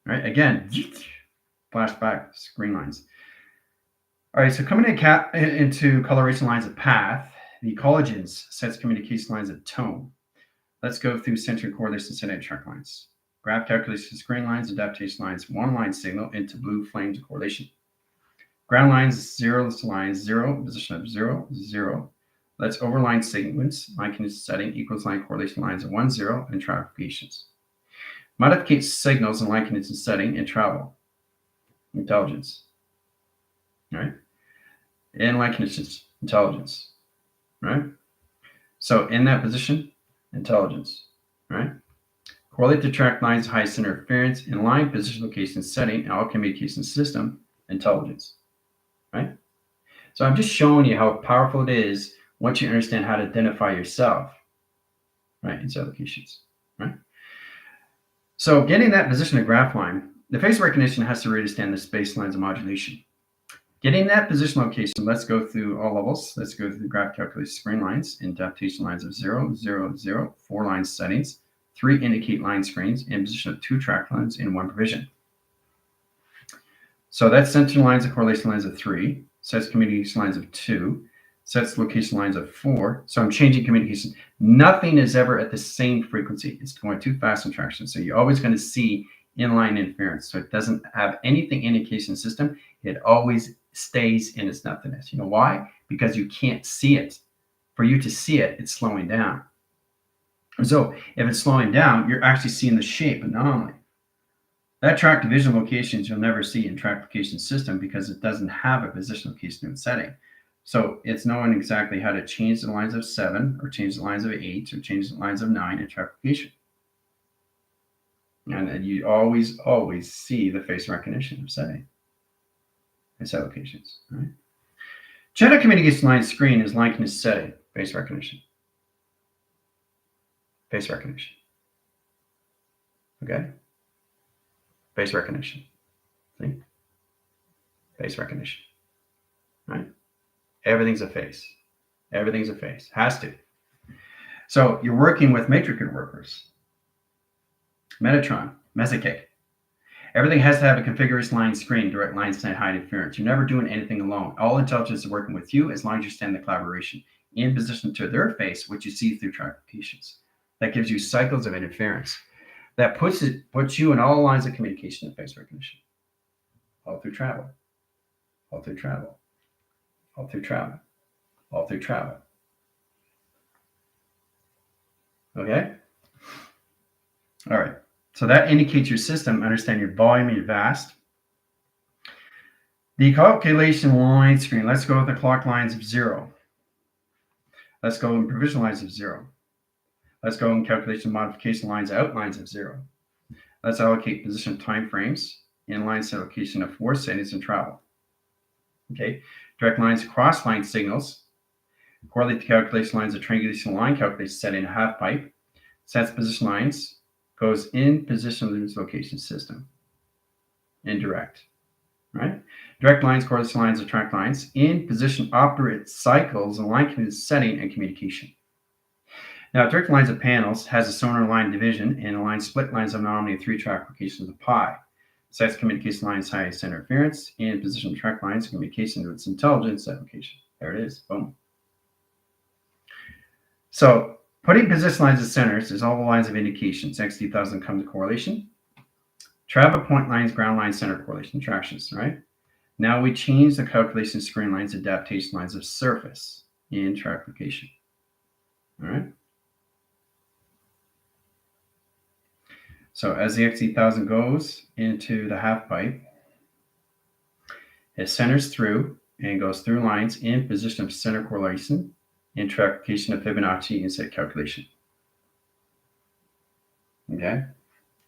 Right? Again, flashback screen lines. All right, so coming into coloration lines of path, the ecologens sets communication lines of tone. Let's go through center correlation setting track lines. Graph calculation screen lines, adaptation lines, one line signal into blue flames of correlation. Ground lines, zero lines, 0, position of 0, 0. Let's overline sequence, line condition setting equals line correlation lines of 1, 0, and traffications. Modificate signals in line condition setting and travel. Intelligence. Right? In line conditions, intelligence. Right? So in that position, intelligence. Right? Correlate the track lines, high center interference, in line position location setting, and all communication system, intelligence. Right? So I'm just showing you how powerful it is once you understand how to identify yourself, right, in set locations, right? So getting that position of graph line, the face recognition has to understand the space lines of modulation. Getting that position location, let's go through all levels. Let's go through the graph calculation screen lines, adaptation lines of 0, 0, 0, 4 line settings, 3 indicate line screens, and position of 2 track lines in 1 provision. So that's center lines of correlation lines of 3, sets communication lines of 2, sets location lines of 4. So I'm changing communication. Nothing is ever at the same frequency. It's going too fast in traction. So you're always going to see inline interference. So it doesn't have anything indication system. It always stays in its nothingness. You know why? Because you can't see it. For you to see it, it's slowing down. So if it's slowing down, you're actually seeing the shape anomaly. That track division locations you'll never see in track location system because it doesn't have a position location in setting. So it's knowing exactly how to change the lines of 7 or change the lines of 8 or change the lines of 9 in track location. And you always see the face recognition of setting and set locations. Right? Channel communication line screen is line condition setting, face recognition. Face recognition. Okay? Face recognition. See? Face recognition. Right? Everything's a face. Everything's a face. Has to. So you're working with matrix workers. Metatron, Mesocake. Everything has to have a configuration line screen, direct line set, high interference. You're never doing anything alone. All intelligence is working with you as long as you stand the collaboration in position to their face, which you see through track locations. That gives you cycles of interference. That puts you in all lines of communication and face recognition. All through travel. All through travel. All through travel. All through travel. Okay? All right. So that indicates your system, understand your volume and your vast. The calculation line screen, let's go with the clock lines of 0. Let's go in provision lines of 0. Let's go in calculation modification lines, outlines of 0. Let's allocate position time frames, inline set location of 4 settings and travel. Okay, direct lines, cross line signals, correlate the calculation lines of triangulation line calculation setting a half pipe, sets position lines, goes in position limits location system. Indirect, right? Direct lines, correlation lines, or track lines, in position operate cycles and line setting and communication. Now, direct lines of panels has a sonar line division and aligns split lines of anomaly 3-track locations of pi. Sets communication lines high center interference and position track lines communication to its intelligence application. There it is. Boom. So putting position lines as centers is all the lines of indications. XD1000 come to correlation. Travel point lines, ground lines, center correlation, tractions, right? Now we change the calculation screen lines, adaptation lines of surface in track location. All right. So as the XD1000 goes into the half pipe, it centers through and goes through lines in position of center correlation in track location of Fibonacci and set calculation. Okay,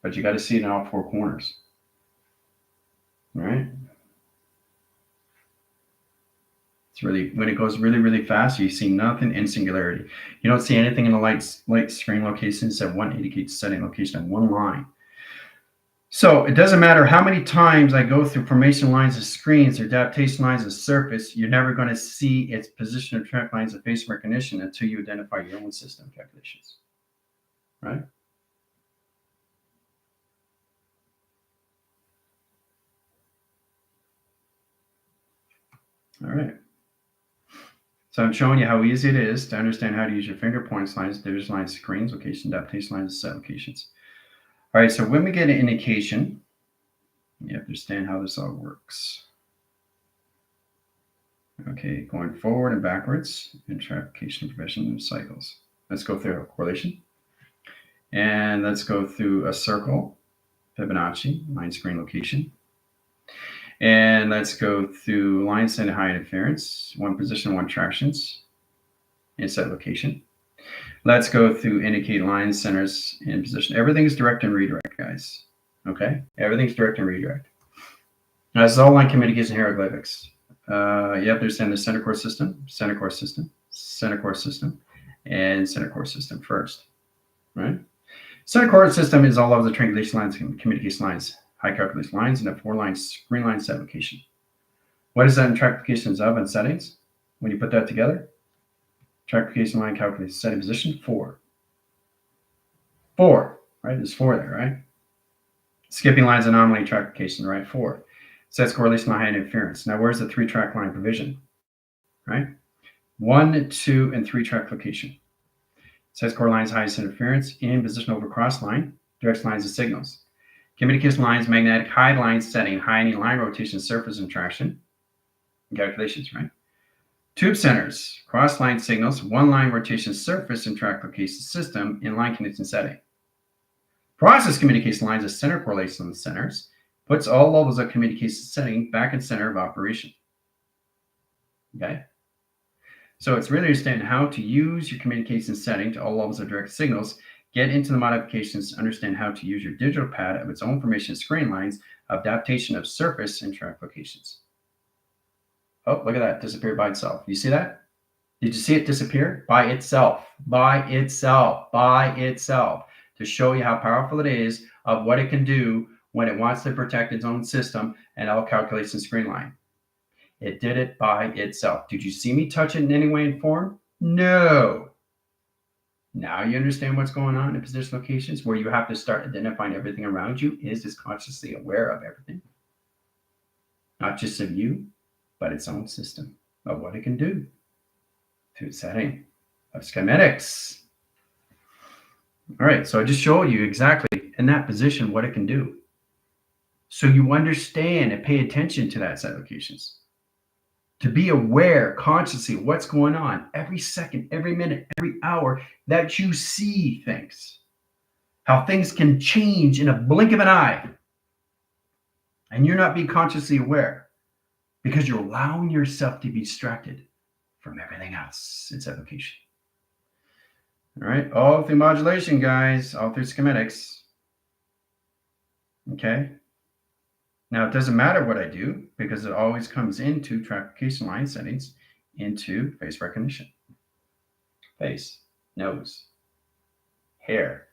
but you got to see it in all four corners. All right. It's really, when it goes really, really fast, you see nothing in singularity. You don't see anything in the light screen location except one indicates setting location on one line. So it doesn't matter how many times I go through formation lines of screens or adaptation lines of surface, you're never going to see its position of track lines of face recognition until you identify your own system calculations. Right? All right. So I'm showing you how easy it is to understand how to use your finger points lines, division lines, screens, location, adaptation lines, set locations. All right, so when we get an indication, you have to understand how this all works. Okay, going forward and backwards in trapplication, progression, and cycles. Let's go through a correlation. And let's go through a circle, Fibonacci, line screen location. And let's go through line set high interference, one position, one tractions, and set location. Let's go through indicate lines, centers, and position. Everything's direct and redirect, guys. Okay? Everything's direct and redirect. Now, this is all line communication hieroglyphics. You have to understand the center core system, center core system, center core system, and center core system first. Right? Center core system is all of the triangulation lines and communication lines, high calculation lines, and a 4-line screen line set location. What is that in track locations of and settings? When you put that together, track location line calculation setting position 4. 4, right? There's 4 there, right? Skipping lines anomaly track location, right? 4. Sets correlation line high interference. Now, where's the 3-track line provision? Right? 1, 2, and 3-track location. Sets core lines highest interference in position over cross line, directs lines of signals. Communication lines, magnetic high line setting, high any line rotation, surface and traction. Calculations, right? Tube centers, cross line signals, 1-line rotation surface and track location system in line condition setting. Process communication lines of center correlation centers, puts all levels of communication setting back in center of operation. Okay? So it's really understanding how to use your communication setting to all levels of direct signals, get into the modifications, understand how to use your digital pad of its own formation screen lines, adaptation of surface and track locations. Oh, look at that, disappeared by itself. You see that? Did you see it disappear? By itself, by itself, by itself, to show you how powerful it is of what it can do when it wants to protect its own system and all calculation screen line. It did it by itself. Did you see me touch it in any way and form? No. Now you understand what's going on in position locations where you have to start identifying everything around you is consciously aware of everything. Not just of you, but its own system of what it can do to its setting of schematics. All right, so I just showed you exactly in that position what it can do. So you understand and pay attention to that set locations. To be aware consciously of what's going on every second, every minute, every hour that you see things. How things can change in a blink of an eye. And you're not being consciously aware because you're allowing yourself to be distracted from everything else. Its application. All right, all through modulation, guys, all through schematics. Okay. Now, it doesn't matter what I do because it always comes into trapplication line settings into face recognition. Face, nose, hair,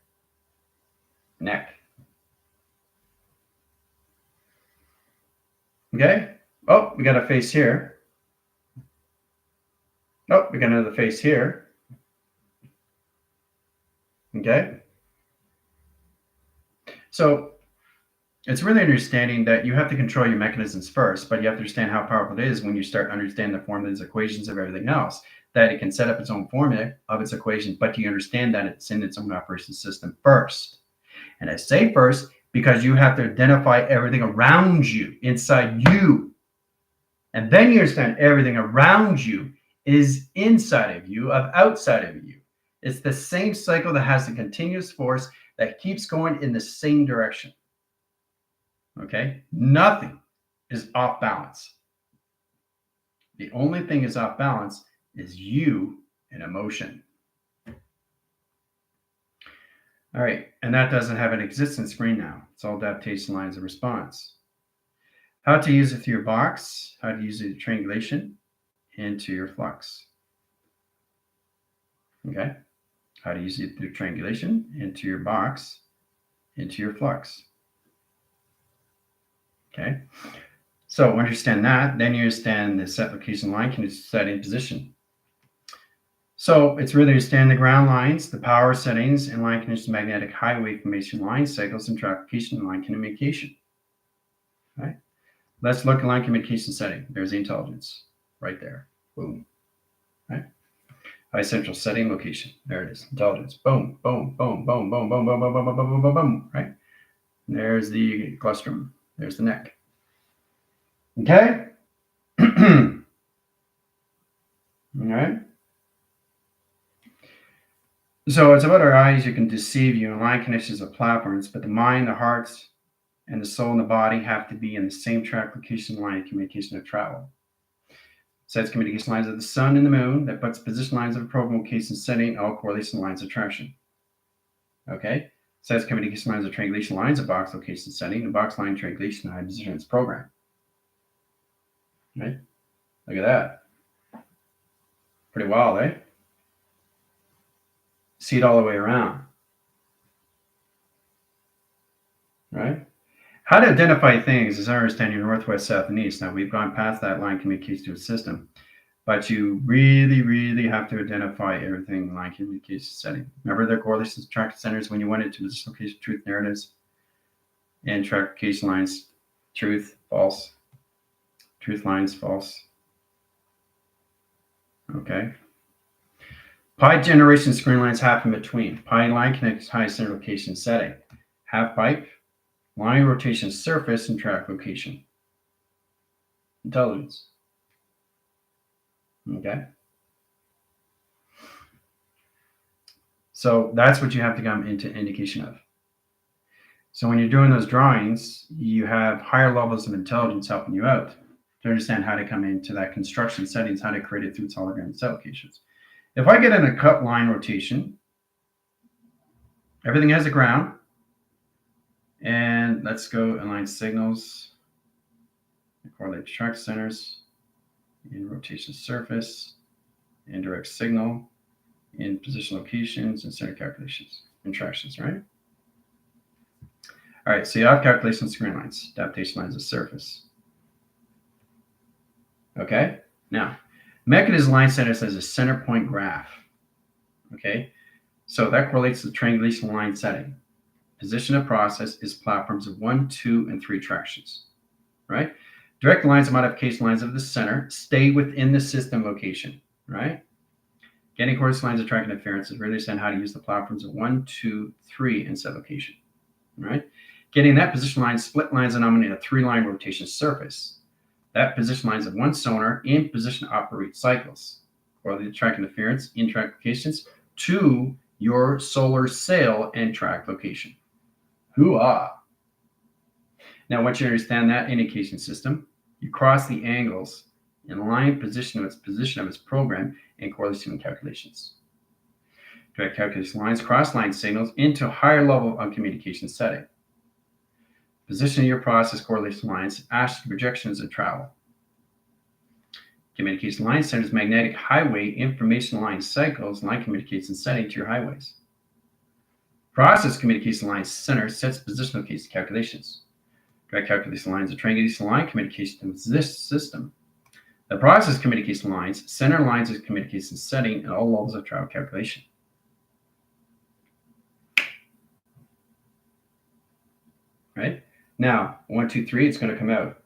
neck. Okay. Oh, we got a face here. Oh, we got another face here. Okay? So it's really understanding that you have to control your mechanisms first, but you have to understand how powerful it is when you start understanding the formulas, equations of everything else, that it can set up its own formula of its equation, but you understand that it's in its own operation system first. And I say first because you have to identify everything around you, inside you. And then you understand everything around you is inside of you, of outside of you. It's the same cycle that has a continuous force that keeps going in the same direction. Okay? Nothing is off balance. The only thing is off balance is you and emotion. All right, and that doesn't have an existence screen now. It's all adaptation lines of response. How to use it through your box, how to use it triangulation into your flux. Okay, how to use it through triangulation into your box, into your flux. Okay, so understand that, then you understand the set location line can be set in position. So it's really understand the ground lines, the power settings, and line conditions, magnetic highway formation, line cycles, and traffication, line communication. Right? Let's look at line communication setting. There's the intelligence right there. Boom. Right? High central setting location. There it is. Intelligence. Boom, boom, boom, boom, boom, boom, boom, boom, boom, boom, boom, boom, boom. Right? And there's the clustrum. There's the neck. Okay? All right. So it's about our eyes. You can deceive you in line connections of platforms, but the mind, the hearts, and the soul and the body have to be in the same track location line of communication of travel. Sets communication lines of the sun and the moon that puts position lines of a program location setting, all correlation lines of attraction. Okay? Sets communication lines of triangulation lines of box location setting, and box line triangulation high position its program. Right? Look at that. Pretty wild, eh? See it all the way around. Right? How to identify things is understanding northwest, south, and east. Now, we've gone past that line communication to a system, but you really, really have to identify everything in line communication setting. Remember the correlations, track centers when you went into this location, truth narratives, and tracking lines, truth, false, truth lines, false. Okay. Pi generation screen lines half in between. Pi line connects high center location setting. Half pipe, line rotation surface, and track location. Intelligence. Okay. So that's what you have to come into indication of. So when you're doing those drawings, you have higher levels of intelligence helping you out to understand how to come into that construction settings, how to create it through its hologram set locations. If I get in a cut line rotation, everything has a ground. And let's go align signals, correlate track centers, in rotation surface, indirect signal, in position locations, and center calculations, interactions, right? All right, so you have calculation screen lines, adaptation lines of surface. Okay, now, mechanism line centers as a center point graph. Okay, so that correlates to the triangulation line setting. Position of process is platforms of 1, 2, and 3 tractions, right? Direct lines and modification lines of the center stay within the system location, right? Getting course lines of track interference is really understand how to use the platforms of 1, 2, 3 in set location, right? Getting that position line, split lines denominate a 3-line rotation surface. That position lines of 1 sonar in position operate cycles, or the track interference in track locations to your solar sail and track location. Hoo-ah! Now, once you understand that indication system, you cross the angles in line position of its program and correlation calculations. Direct calculation lines cross line signals into higher level of communication setting. Position of your process correlation lines, astral projections of travel. Communication line centers magnetic highway information line cycles, line communication setting to your highways. Process communication line center sets position location calculations. Direct calculation lines of triangulation line communication to this system. The process communication lines center lines of communication setting at all levels of travel calculation. right? Now, 1, 2, 3, it's going to come out.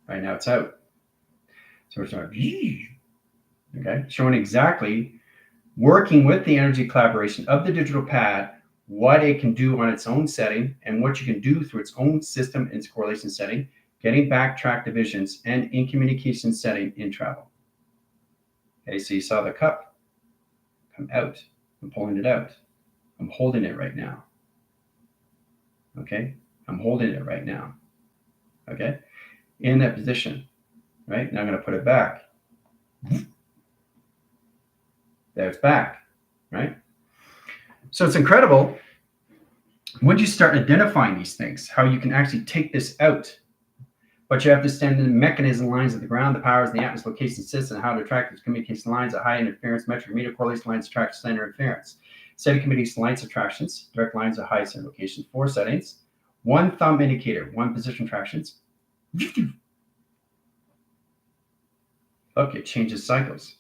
Right now, it's out. So it's going okay, showing exactly working with the energy collaboration of the digital pad, what it can do on its own setting and what you can do through its own system and its correlation setting, getting backtrack divisions and in communication setting in travel. Okay, so you saw the cup come out. I'm pulling it out. I'm holding it right now. Okay, I'm holding it right now. Okay, in that position, right? Now I'm going to put it back. There it's back, right? So it's incredible once you start identifying these things, how you can actually take this out. But you have to understand the mechanism lines of the ground, the powers, the atmosphere, location system, how to track those communication lines, a high interference, metric meter correlation lines, track center interference. Setting communication lines attractions, direct lines of high center location, 4 settings, 1 thumb indicator, 1 position tractions. Look, it changes cycles.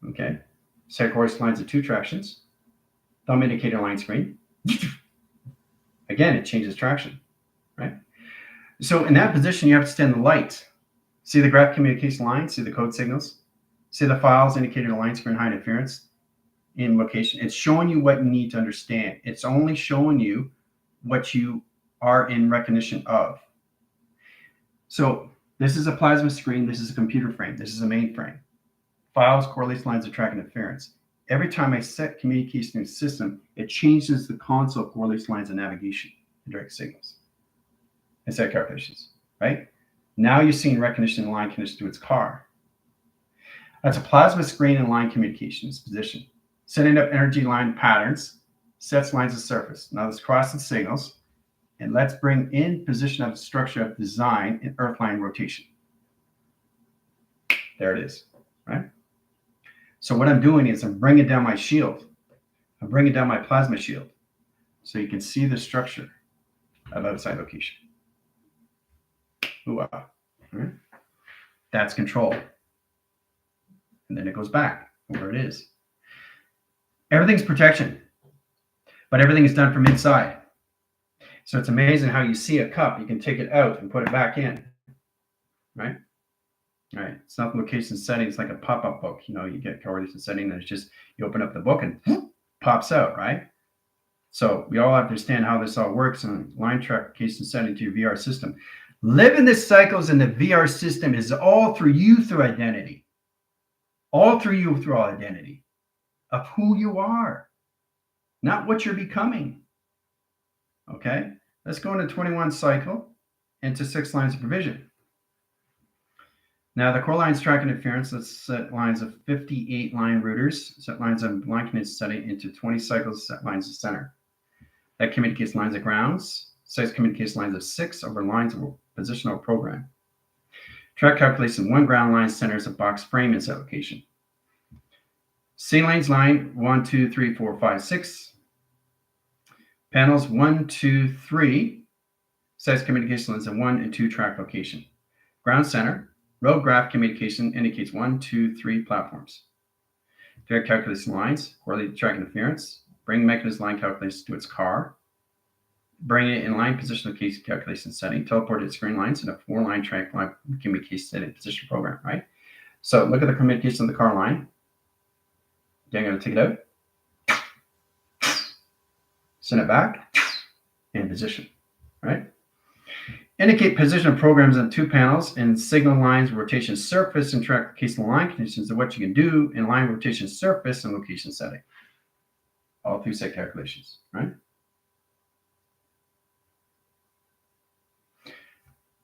Okay. Set course lines of 2 tractions, thumb indicator line screen. Again, it changes traction, right? So in that position, you have to stand the light. See the graph communication line, see the code signals, see the files indicating the line screen high interference in location. It's showing you what you need to understand. It's only showing you what you are in recognition of. So this is a plasma screen. This is a computer frame. This is a mainframe. Files, correlation lines of track interference. Every time I set communication in the system, it changes the console correlation lines of navigation and direct signals and set calculations, right? Now you're seeing recognition and line connection to its car. That's a plasma screen and line communications position. Setting up energy line patterns, sets lines of surface. Now let's cross the signals and let's bring in position of the structure of design and earth line rotation. There it is, right? So what I'm doing is I'm bringing down my shield. I'm bringing down my plasma shield so you can see the structure of outside location. Ooh, wow. Right? That's control. And then it goes back where it is. Everything's protection, but everything is done from inside. So it's amazing how you see a cup, you can take it out and put it back in, right? Right. It's not location settings like a pop-up book. You know, you get correlation setting and it's just, you open up the book and pops out, right? So we all have to understand how this all works and line tracking setting to your VR system. Living the cycles in the VR system is all through you through identity. All through you through identity of who you are, not what you're becoming. Okay, let's go into 21 cycle into 6 lines of provision. Now the core lines track interference, let's set lines of 58 line routers, set lines of line connection setting into 20 cycles, set lines of center. That communicates lines of grounds, 6 communicates lines of 6 over lines of positional program. Track calculation 1 ground line centers a box frame in set location. C lanes line 1, 2, 3, 4, 5, 6. Panels 1, 2, 3. Sets communication lines of 1 and 2 track location. Ground center. Road graph communication indicates 1, 2, 3 platforms. Direct calculation lines, correlated track interference. Bring mechanism line calculations to its car. Bring it in line position location calculation setting. Teleport its screen lines in a 4-line track line communication setting position program, right? So look at the communication of the car line. Okay, I'm going to take it out. Send it back in position, right? Indicate position of programs on 2 panels and signal lines, rotation surface, and track location line conditions of what you can do in line rotation surface and location setting. All through set calculations, right?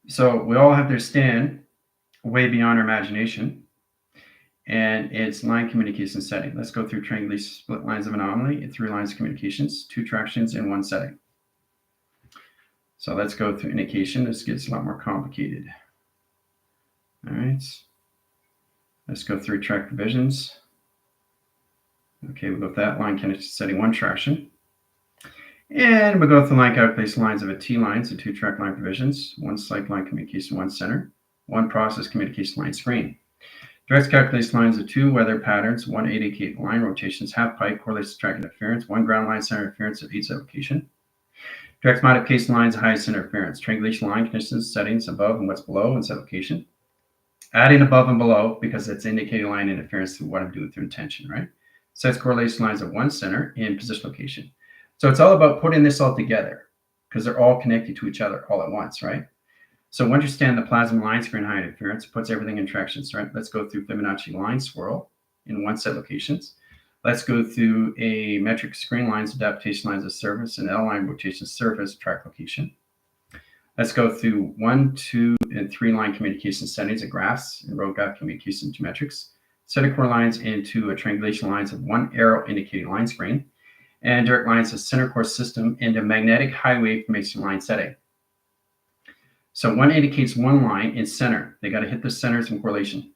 So we all have to stand way beyond our imagination, and it's line communication setting. Let's go through triangulation split lines of anomaly and 3 lines of communications, 2 tractions in 1 setting. So let's go through indication. This gets a lot more complicated. All right. Let's go through track divisions. Okay, we'll go with that line connection setting 1 traction. And we'll go through line calculation lines of a T lines and 2 track line provisions, 1 cycle line communication, 1 center, 1 process communication line screen. Directs calculation lines of 2 weather patterns, 1 8 line rotations, half pipe, correlates to track interference, 1 ground line center interference of each location. Directs modification lines of highest interference, triangulation line conditions, settings above and what's below in set location. Adding above and below because it's indicating line interference to what I'm doing through intention, right? Sets correlation lines of 1 center in position location. So it's all about putting this all together because they're all connected to each other all at once, right? So once you stand the plasma line screen high interference, puts everything in tractions, right? Let's go through Fibonacci line swirl in 1 set locations. Let's go through a metric screen lines, adaptation lines of surface, and L line rotation surface track location. Let's go through 1, 2, and 3 line communication settings of graphs and row graph communication geometrics. Set of core lines into a triangulation lines of 1 arrow indicating line screen, and direct lines of center core system into magnetic highway information line setting. So 1 indicates 1 line in center. They got to hit the centers in correlation.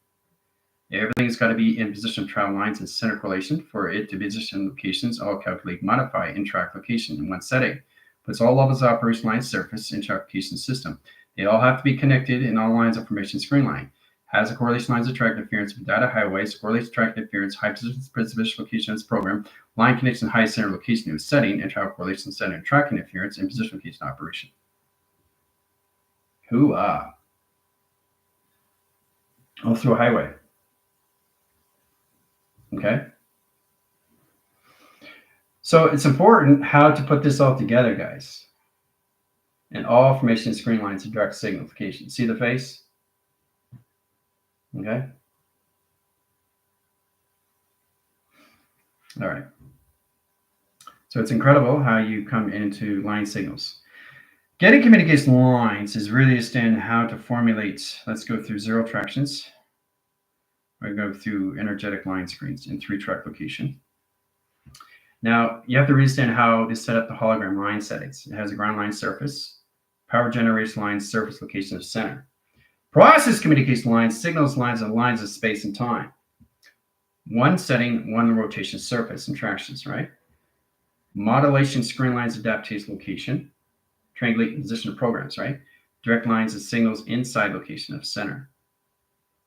Everything's got to be in position of travel lines in center correlation for it to position locations, all calculate, modify, and track location in 1 setting. Puts all levels of operation line surface into application system. They all have to be connected in all lines of formation screen line. Has a correlation lines of track interference with data highways, correlates track interference, high position location of its program, line connection, high center location to its setting, and travel correlation center and track interference and position location operation. Hoo-ah. All through a highway. Okay. So it's important how to put this all together, guys. And all formation screen lines of direct signal location. See the face? Okay. All right. So it's incredible how you come into line signals. Getting communication lines is really understanding how to formulate. Let's go through 0 tractions. We're going to go through energetic line screens in 3 track location. Now, you have to understand how to set up the hologram line settings. It has a ground line surface, power generation line surface location of center. Process communication lines, signals lines, and lines of space and time. 1 setting, 1 rotation surface and tractions, right? Modulation screen lines, adaptation location. Triangulate position of programs, right? Direct lines and signals inside location of center.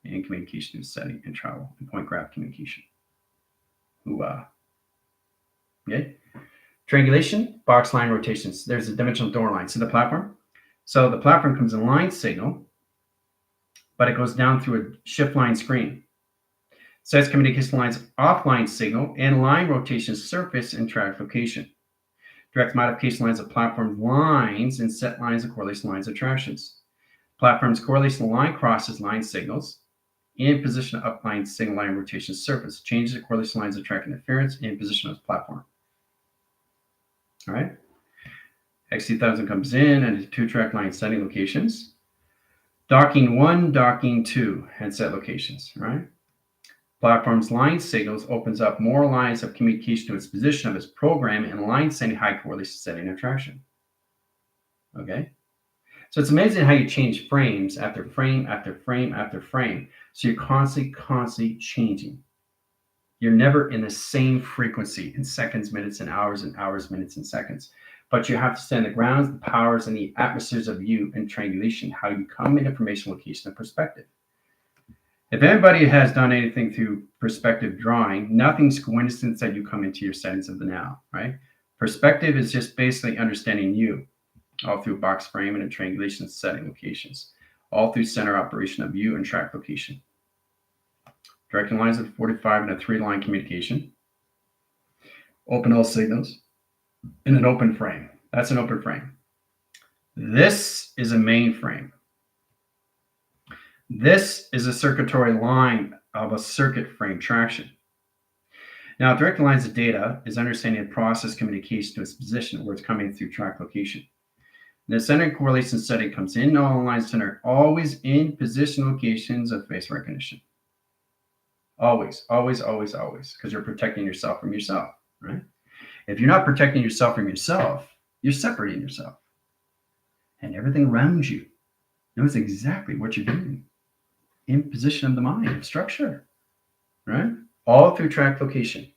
And communication is setting and travel and point graph communication. Hoo-ah. Okay. Triangulation, box line rotations. There's a dimensional door line. See the platform? So the platform comes in line signal, but it goes down through a shift line screen. Sets communication lines offline signal and line rotation surface and track location. Direct modification lines of platform lines and set lines and correlation lines of tractions. Platform's correlation line crosses line signals in position of upline signal line rotation surface. Changes the correlation lines of track interference in position of the platform. All right. X2000 comes in and 2 track line setting locations. Docking 1, docking 2, and set locations, right? Platform's line signals opens up more lines of communication to its position of its program and line setting high correlation setting and traction. Okay. So it's amazing how you change frames after frame after frame after frame. So you're constantly changing. You're never in the same frequency in seconds, minutes, and hours, minutes, and seconds. But you have to stand the grounds, the powers, and the atmospheres of you and triangulation, how you come in information, location, and perspective. If anybody has done anything through perspective drawing, nothing's coincidence that you come into your settings of the now, right? Perspective is just basically understanding you, all through box frame and triangulation setting locations, all through center operation of you and track location. Directing lines of 45 and a 3-line communication. Open all signals in an open frame. That's an open frame. This is a main frame. This is a circuitry line of a circuit frame traction. Now, direct lines of data is understanding the process communication to its position where it's coming through track location. The center correlation setting comes in all lines center, always in position locations of face recognition. Always, always, always, always, because you're protecting yourself from yourself, right? If you're not protecting yourself from yourself, you're separating yourself. And everything around you knows exactly what you're doing in position of the mind, structure, right? All through track location,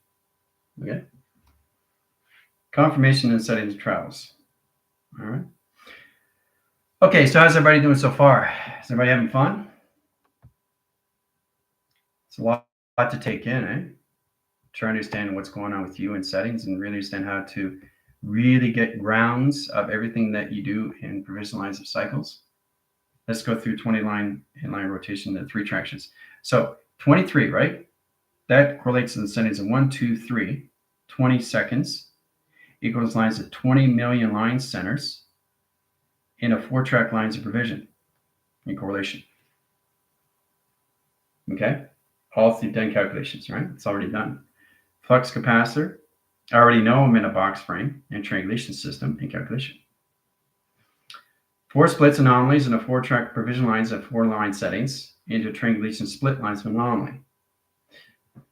okay? Confirmation and settings travels, all right? Okay, so how's everybody doing so far? Is everybody having fun? It's a lot to take in, eh? Try to understand what's going on with you in settings and really understand how to really get grounds of everything that you do in provisional lines of cycles. Let's go through 20 line inline rotation and 3 tractions. So 23, right? That correlates to the settings of 1, 2, 3, 20 seconds equals lines of 20 million line centers in a 4-track lines of provision in correlation. Okay? All through done calculations, right? It's already done. Flux capacitor, I already know I'm in a box frame and triangulation system in calculation. 4 splits anomalies in a 4-track provision lines of 4 line settings into triangulation split lines of anomaly.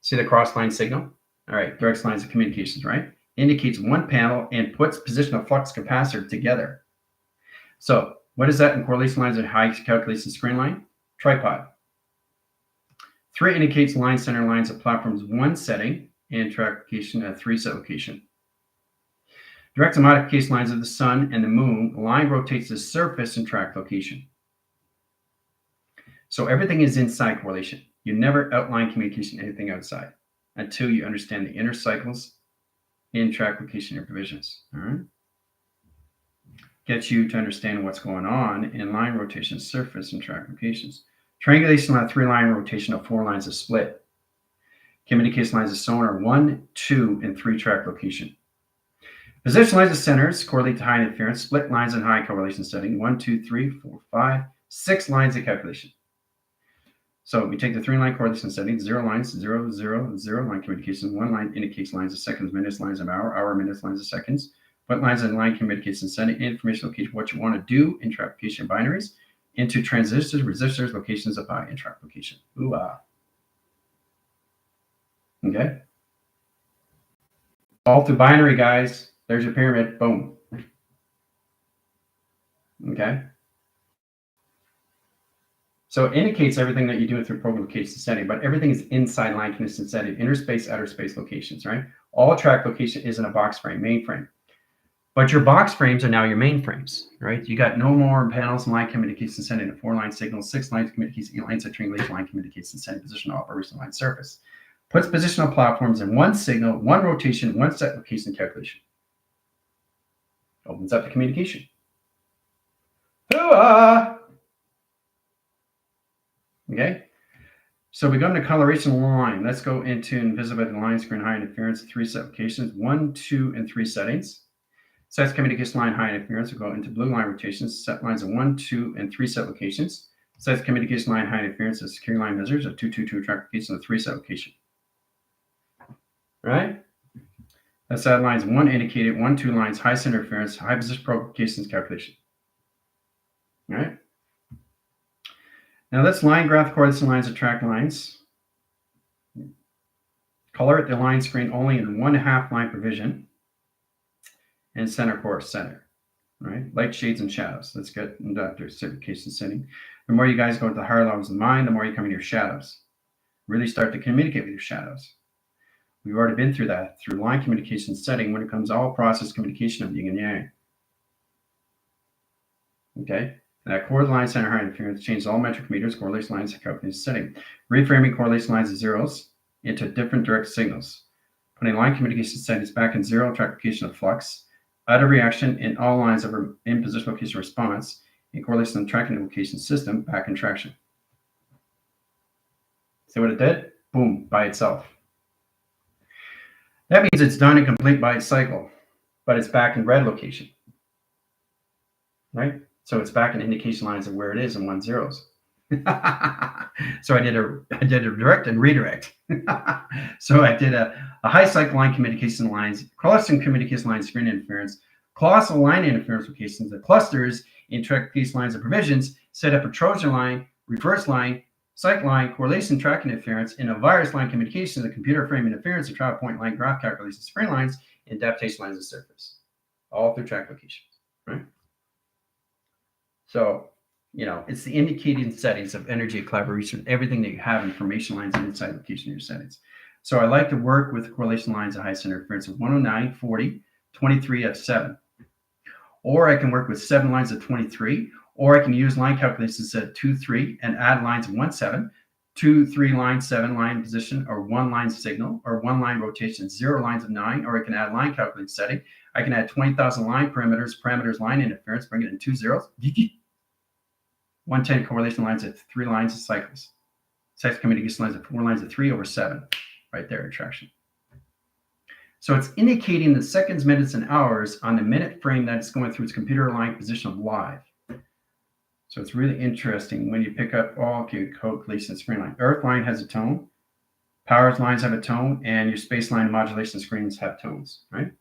See the cross line signal? All right, direct lines of communications, right? Indicates one panel and puts position of flux capacitor together. So what is that in correlation lines of high calculation screen line? Tripod. 3 indicates line center lines of platforms 1 setting and track location at 3 set location. Direct and modification lines of the sun and the moon, line rotates the surface and track location. So everything is inside correlation. You never outline communication anything outside until you understand the inner cycles in track location and provisions. All right. Gets you to understand what's going on in line rotation, surface, and track locations. Triangulation line 3 line rotation of 4 lines of split. Communication lines of sonar 1, 2, and 3 track location. Position lines of centers correlate to high interference, split lines in high correlation setting 1, 2, 3, 4, 5, 6 lines of calculation. So we take the 3-line correlation setting, 0 lines, 0, 0, 0 line communication. 1 line indicates lines of seconds, minutes, lines of hour, minutes, lines of seconds. What lines in line communication setting, information location, what you want to do in track location binaries into transistors, resistors, locations of pi in track location. Ooh, ah. Okay. All through binary, guys. There's your pyramid. Boom. Okay. So it indicates everything that you do through program location setting, but everything is inside line condition setting, inner space, outer space locations, right? All track location is in a box frame, mainframe. But your box frames are now your mainframes, right? You got no more panels and line communication setting, 4-line signals, 6 lines communication, 8 lines of triangulation line communication setting, position of operation line surface. Puts position on platforms in 1 signal, 1 rotation, 1 set location calculation. Opens up the communication. Hoo-ah! Okay, so we go into coloration line. Let's go into invisibility line screen high interference, 3 set locations, 1, 2, and 3 settings. Sets communication line high interference. We'll go into blue line rotations, set lines of 1, 2, and 3 set locations. Sets communication line high interference as security line measures of 2, 2, 2 track location of 3 set location. Right? Let's add lines 1 indicated, 1, 2 lines, high center interference, high position provocations calculation. All right? Now let's line graph correlation lines of track lines. Color the line screen only in 1/2 line provision and center course center. Right? Light shades and shadows. Let's get inductor certification setting. The more you guys go to the higher levels of the mind, the more you come into your shadows. Really start to communicate with your shadows. We've already been through that through line communication setting when it comes to all process communication of yin and yang. Okay? That core line center high interference changes all metric meters, correlation lines, and calculation setting. Reframing correlation lines of zeros into different direct signals. Putting line communication settings back in 0, track location of flux. Out of reaction in all lines of in position location response. In correlation and tracking location system, back in traction. See what it did? Boom, by itself. That means it's done and complete by its cycle, but it's back in red location. Right? So it's back in indication lines of where it is in 1 zeros. So I did a direct and redirect. So I did a high cycle line communication lines, cluster communication line screen interference, colossal line interference locations, the clusters in track case lines of provisions, set up a Trojan line, reverse line, cycle line, correlation track interference, in a virus line communication, the computer frame interference, the trial point line graph calculation screen lines, and adaptation lines of surface. All through track locations, right? So, you know, it's the indicating settings of energy collaboration, everything that you have, information lines and inside location in your settings. So I like to work with correlation lines of high center interference of 109, 40, 23 at 7. Or I can work with 7 lines of 23, or I can use line calculations at 2, 3 and add lines of 1, 7, 2, 3 line, 7 line position, or 1 line signal, or 1 line rotation, 0 lines of 9, or I can add line calculate setting. I can add 20,000 line parameters, line interference, bring it in 2 zeros. 110 correlation lines at 3 lines of cycles. Sex communication lines at 4 lines of 3 over 7. Right there, attraction. So it's indicating the seconds, minutes, and hours on the minute frame that it's going through its computer line position of live. So it's really interesting when you pick up all calculation screen line. Earth line has a tone, power lines have a tone, and your space line modulation screens have tones, right?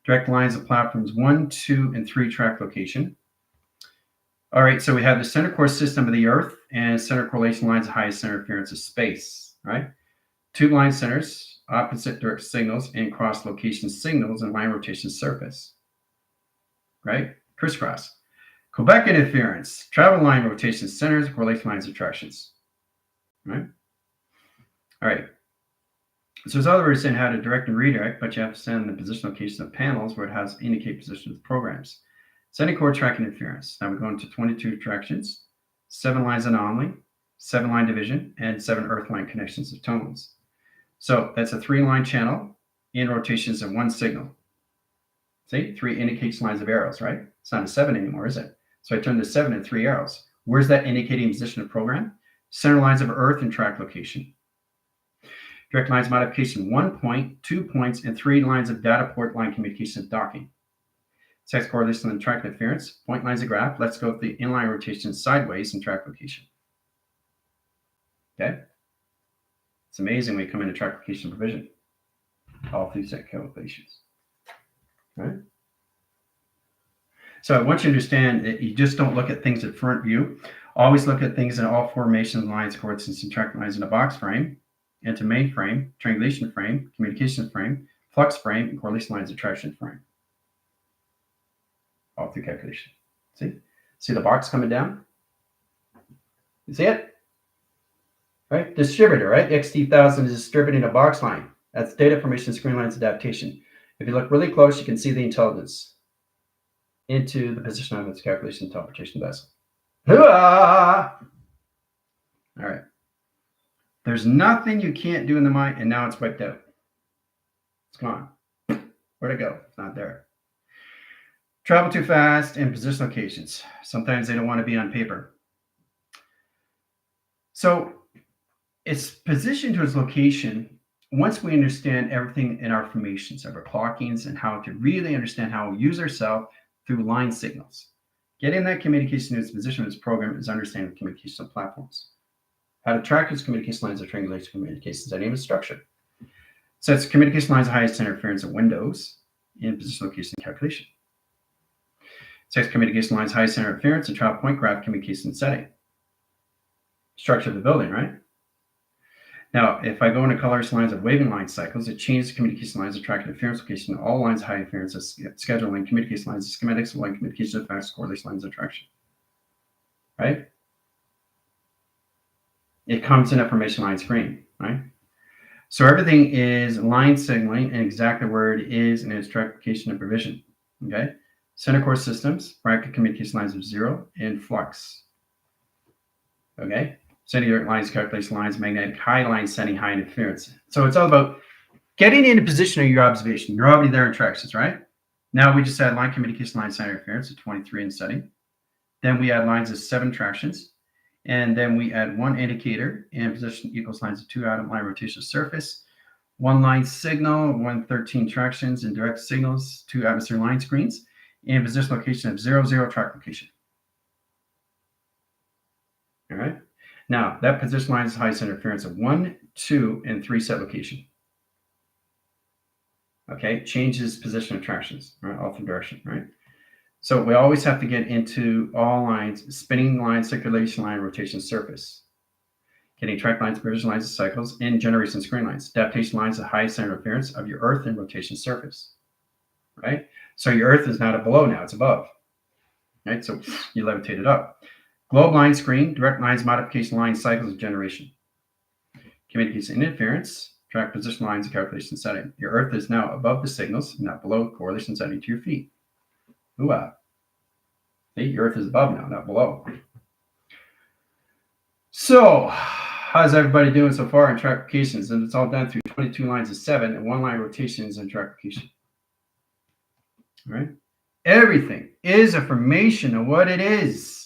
Direct lines of platforms 1, 2, and 3 track location. All right, so we have the center core system of the Earth and center correlation lines of highest center interference of space, right? Two line centers, opposite direct signals, and cross location signals and line rotation surface, right? Crisscross. Quebec interference, travel line rotation centers, correlation lines attractions, right? All right. So there's other ways in how to direct and redirect, but you have to send the position location of panels where it has indicate position of programs. Sending core track interference. Now we go into 22 attractions, 7 lines anomaly, 7 line division, and 7 earth line connections of tones. So that's a 3 line channel in rotations of 1 signal. See, 3 indicates lines of arrows, right? It's not a 7 anymore, is it? So I turn the 7 into 3 arrows. Where's that indicating position of program? Center lines of earth and track location. Direct lines modification, 1 point, 2 points, and 3 lines of data port line communication of docking. Sex correlation and track interference, point lines of graph. Let's go with the inline rotation sideways and track location. Okay? It's amazing when you come into track location provision. All through set calculations. Right? So I want you to understand that you just don't look at things at front view. Always look at things in all formations, lines, coordinates, and track lines in a box frame, into main frame, triangulation frame, communication frame, flux frame, and correlation lines attraction frame. All through calculation. See the box coming down? You see it? Right? Distributor, right? XT1000 is distributing a box line. That's data formation, screen lines adaptation. If you look really close, you can see the intelligence into the position of its calculation interpretation vessel. Hoo-ah! All right. There's nothing you can't do in the mind, and now it's wiped out. It's gone. Where'd it go? It's not there. Travel too fast and position locations. Sometimes they don't want to be on paper. So it's positioned to its location. Once we understand everything in our formations of our clockings and how to really understand how we use ourselves through line signals. Getting that communication to its position of its program is understanding communication of platforms. How to track its communication lines of triangulation communications, I name it structure. So it's communication lines of highest interference of windows in position location calculation. Six communication lines, highest interference, and travel point graph communication setting. Structure of the building, right? Now, if I go into colors lines of waving line cycles, it changes communication lines of track interference location, all lines of high interference, scheduling, communication lines, schematics, line communication effects, correlation lines of attraction. Right? It comes in a formation line screen, right? So everything is line signaling and exactly where it is in its track location and provision. Okay? Center core systems, bracket communication lines of 0 and flux. Okay? Setting direct lines, calculation lines, magnetic high lines, setting high interference. So it's all about getting into position of your observation. You're already there in tractions, right? Now we just add line communication line center interference of 23 in setting. Then we add lines of 7 tractions. And then we add 1 indicator and position equals lines of 2 atom line rotation surface. 1 line signal, 113 tractions and direct signals, 2 atmosphere line screens, and position location of 0, 0 track location. All right. Now that position line is highest interference of 1, 2, and 3 set location. Okay, changes position of tractions, right? All through direction, right? So we always have to get into all lines, spinning line, circulation line, rotation surface. Getting track lines, provision lines of cycles, and generation screen lines. Adaptation lines, the highest center interference of your earth and rotation surface. Right? So your earth is not below now, it's above. Right? So you levitate it up. Globe line screen, direct lines, modification lines, cycles of generation. Communication interference, track position lines and calculation setting. Your earth is now above the signals, not below correlation setting to your feet. Ooh-ah. See, your earth is above now, not below. So, how How's everybody doing so far in track applications? And it's all done through 22 lines of 7 and 1 line rotations in track application. All right? Everything is a formation of what it is.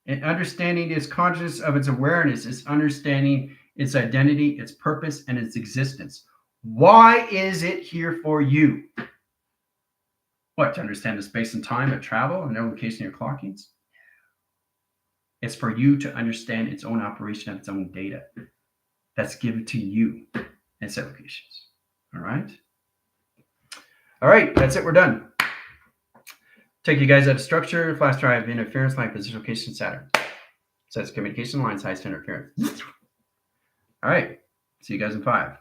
And understanding its consciousness of its awareness is understanding its identity, its purpose, and its existence. Why is it here for you? What, to understand the space and time of travel and no location of your clockings? It's for you to understand its own operation of its own data. That's given to you in its applications. All right? All right, that's it. We're done. Take you guys out of structure, flash drive, interference, line, position, location, Saturn. Sets communication lines, highest interference. All right. See you guys in 5.